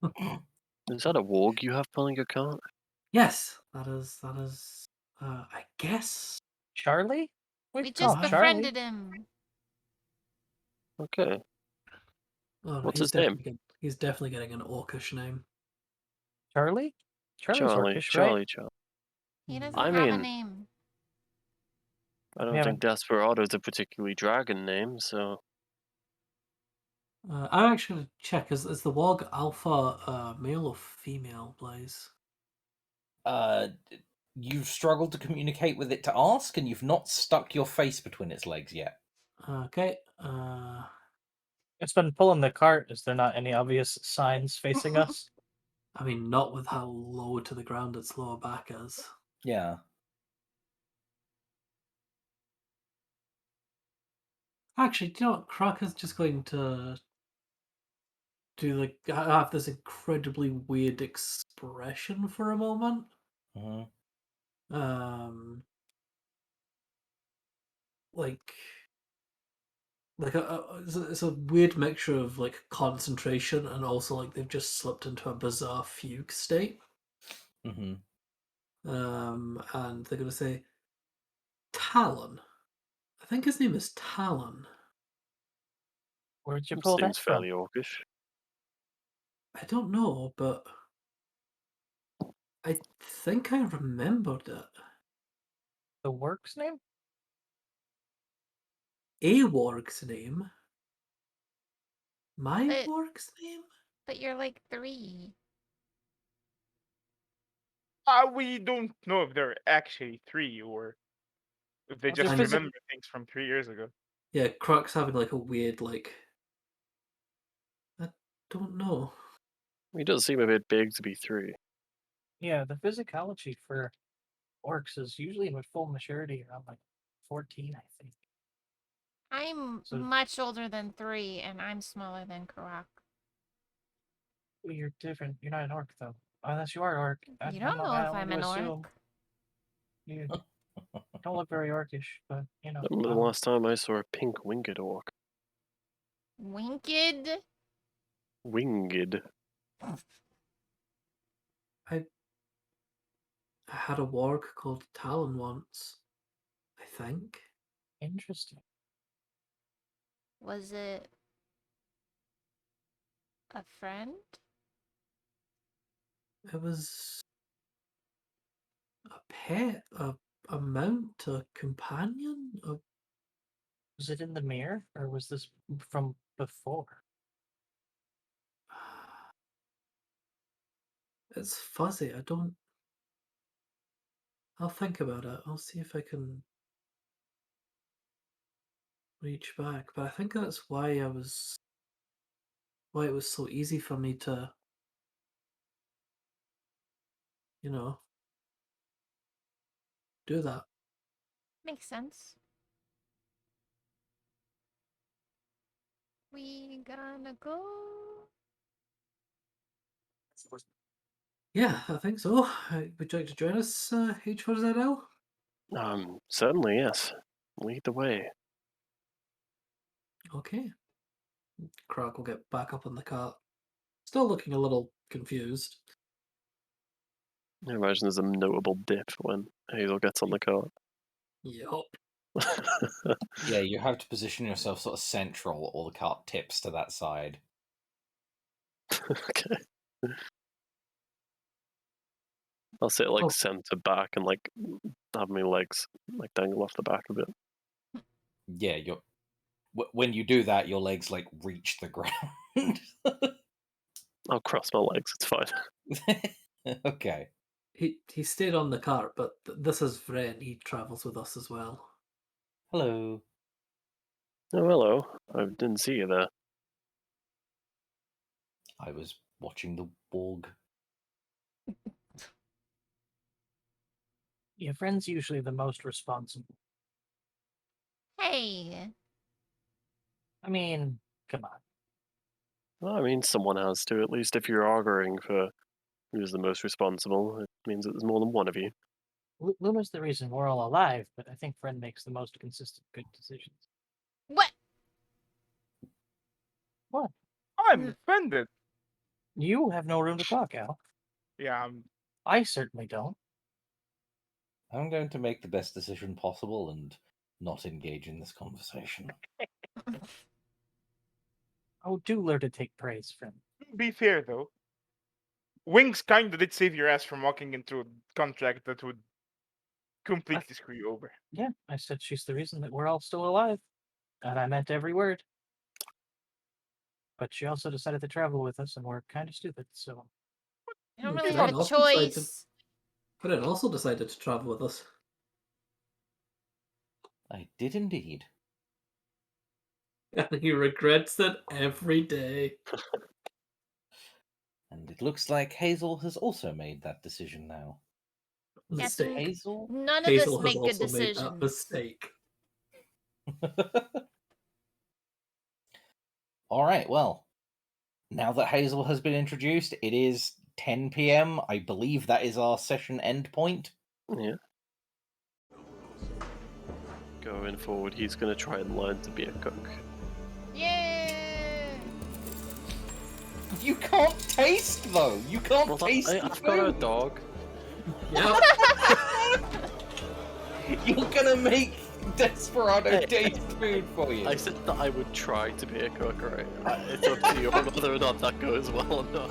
that a warg you have pulling your cart? Yes, that is, I guess. Charlie? We call just him befriended him. Okay. Oh, no, What's he's his name? he's definitely getting an orcish name. Charlie? Charlie's Charlie. orcish, right? Charlie. He doesn't I have a mean, name. I don't We think Desperado's a particularly dragon name, so I'm actually going to check, is the Wog Alpha male or female, Blaze? You've struggled to communicate with it to ask, and you've not stuck your face between its legs yet. Okay. It's been pulling the cart. Is there not any obvious signs facing us? I mean, not with how low to the ground its lower back is. Yeah. Actually, do you know what? Crocker's just going to do have this incredibly weird expression for a moment. Mm-hmm. Like it's a weird mixture of like concentration and also like they've just slipped into a bizarre fugue state. Mm-hmm. And they're gonna say Talon. I think his name is Talon. Where'd you pull that seems from? fairly orcish. I don't know, but I think I remembered it. The work's name? A warg's name. My But- warg's name? But you're like 3. We don't know if they're actually 3 or if they Well, they're just physic- remember things from 3 years ago. Yeah, Croc's having like a weird I don't know. He does seem a bit big to be 3. Yeah, the physicality for orcs is usually with full maturity around like 14, I think. I'm So- much older than 3, and I'm smaller than Karak. Well, you're different. You're not an orc, though. Unless you are orc. You don't know if I'm an orc. You don't look very orcish, but you know. I remember the last time I saw a pink winged orc. Winked? Winged. I had a warg called Talon once, I think. Interesting. Was it a friend? It was a pet, a mount, a companion, Was it in the mirror, or was this from before? It's fuzzy. I don't. I'll think about it. I'll see if I can reach back, but I think that's why it was so easy for me to, you know, do that. Makes sense. We gonna go? Yeah, I think so. Would you like to join us, H4ZL? Certainly, yes. Lead the way. Okay. Krog will get back up on the cart. Still looking a little confused. I imagine there's a notable dip when Hazel gets on the cart. Yup. Yeah, you have to position yourself sort of central, or the cart tips to that side. Okay. I'll sit like Oh. center back and like have my legs like dangle off the back a bit. Yeah, when you do that, your legs like reach the ground. I'll cross my legs. It's fine. Okay. He stayed on the cart, but this is Vren. He travels with us as well. Hello. Oh, hello. I didn't see you there. I was watching the Borg. Your friend's usually the most responsible. Hey. I mean, come on. Well, I mean, someone has to. At least if you're arguing for who's the most responsible, it means that there's more than one of you. Luna's the reason we're all alive, but I think Friend makes the most consistent good decisions. What? What? I'm offended. You have no room to talk, Al. Yeah, I certainly don't. I'm going to make the best decision possible and not engage in this conversation. Oh, do learn to take praise, Friend. to be fair though, Wings kinda did save your ass from walking into a contract that would completely screw you over. Yeah, I said she's the reason that we're all still alive. And I meant every word. But she also decided to travel with us, and we're kind of stupid, so... I don't But really then have a also decided to- choice. Vren also decided to travel with us. I did indeed. And he regrets it every day. And it looks like Hazel has also made that decision now. Mistake. Guessing Hazel? none of Hazel us has make good also made that decisions. mistake. All right, well, now that Hazel has been introduced, it is 10 p.m. I believe that is our session end point. Yeah. Going forward, he's going to try and learn to be a cook. Yay! You can't taste, though. You can't Well, taste the I've got a food. dog. Yep. You're gonna make Desperado taste food for you. I said that I would try to be a cook, right? It's up to you whether or not that goes well or not.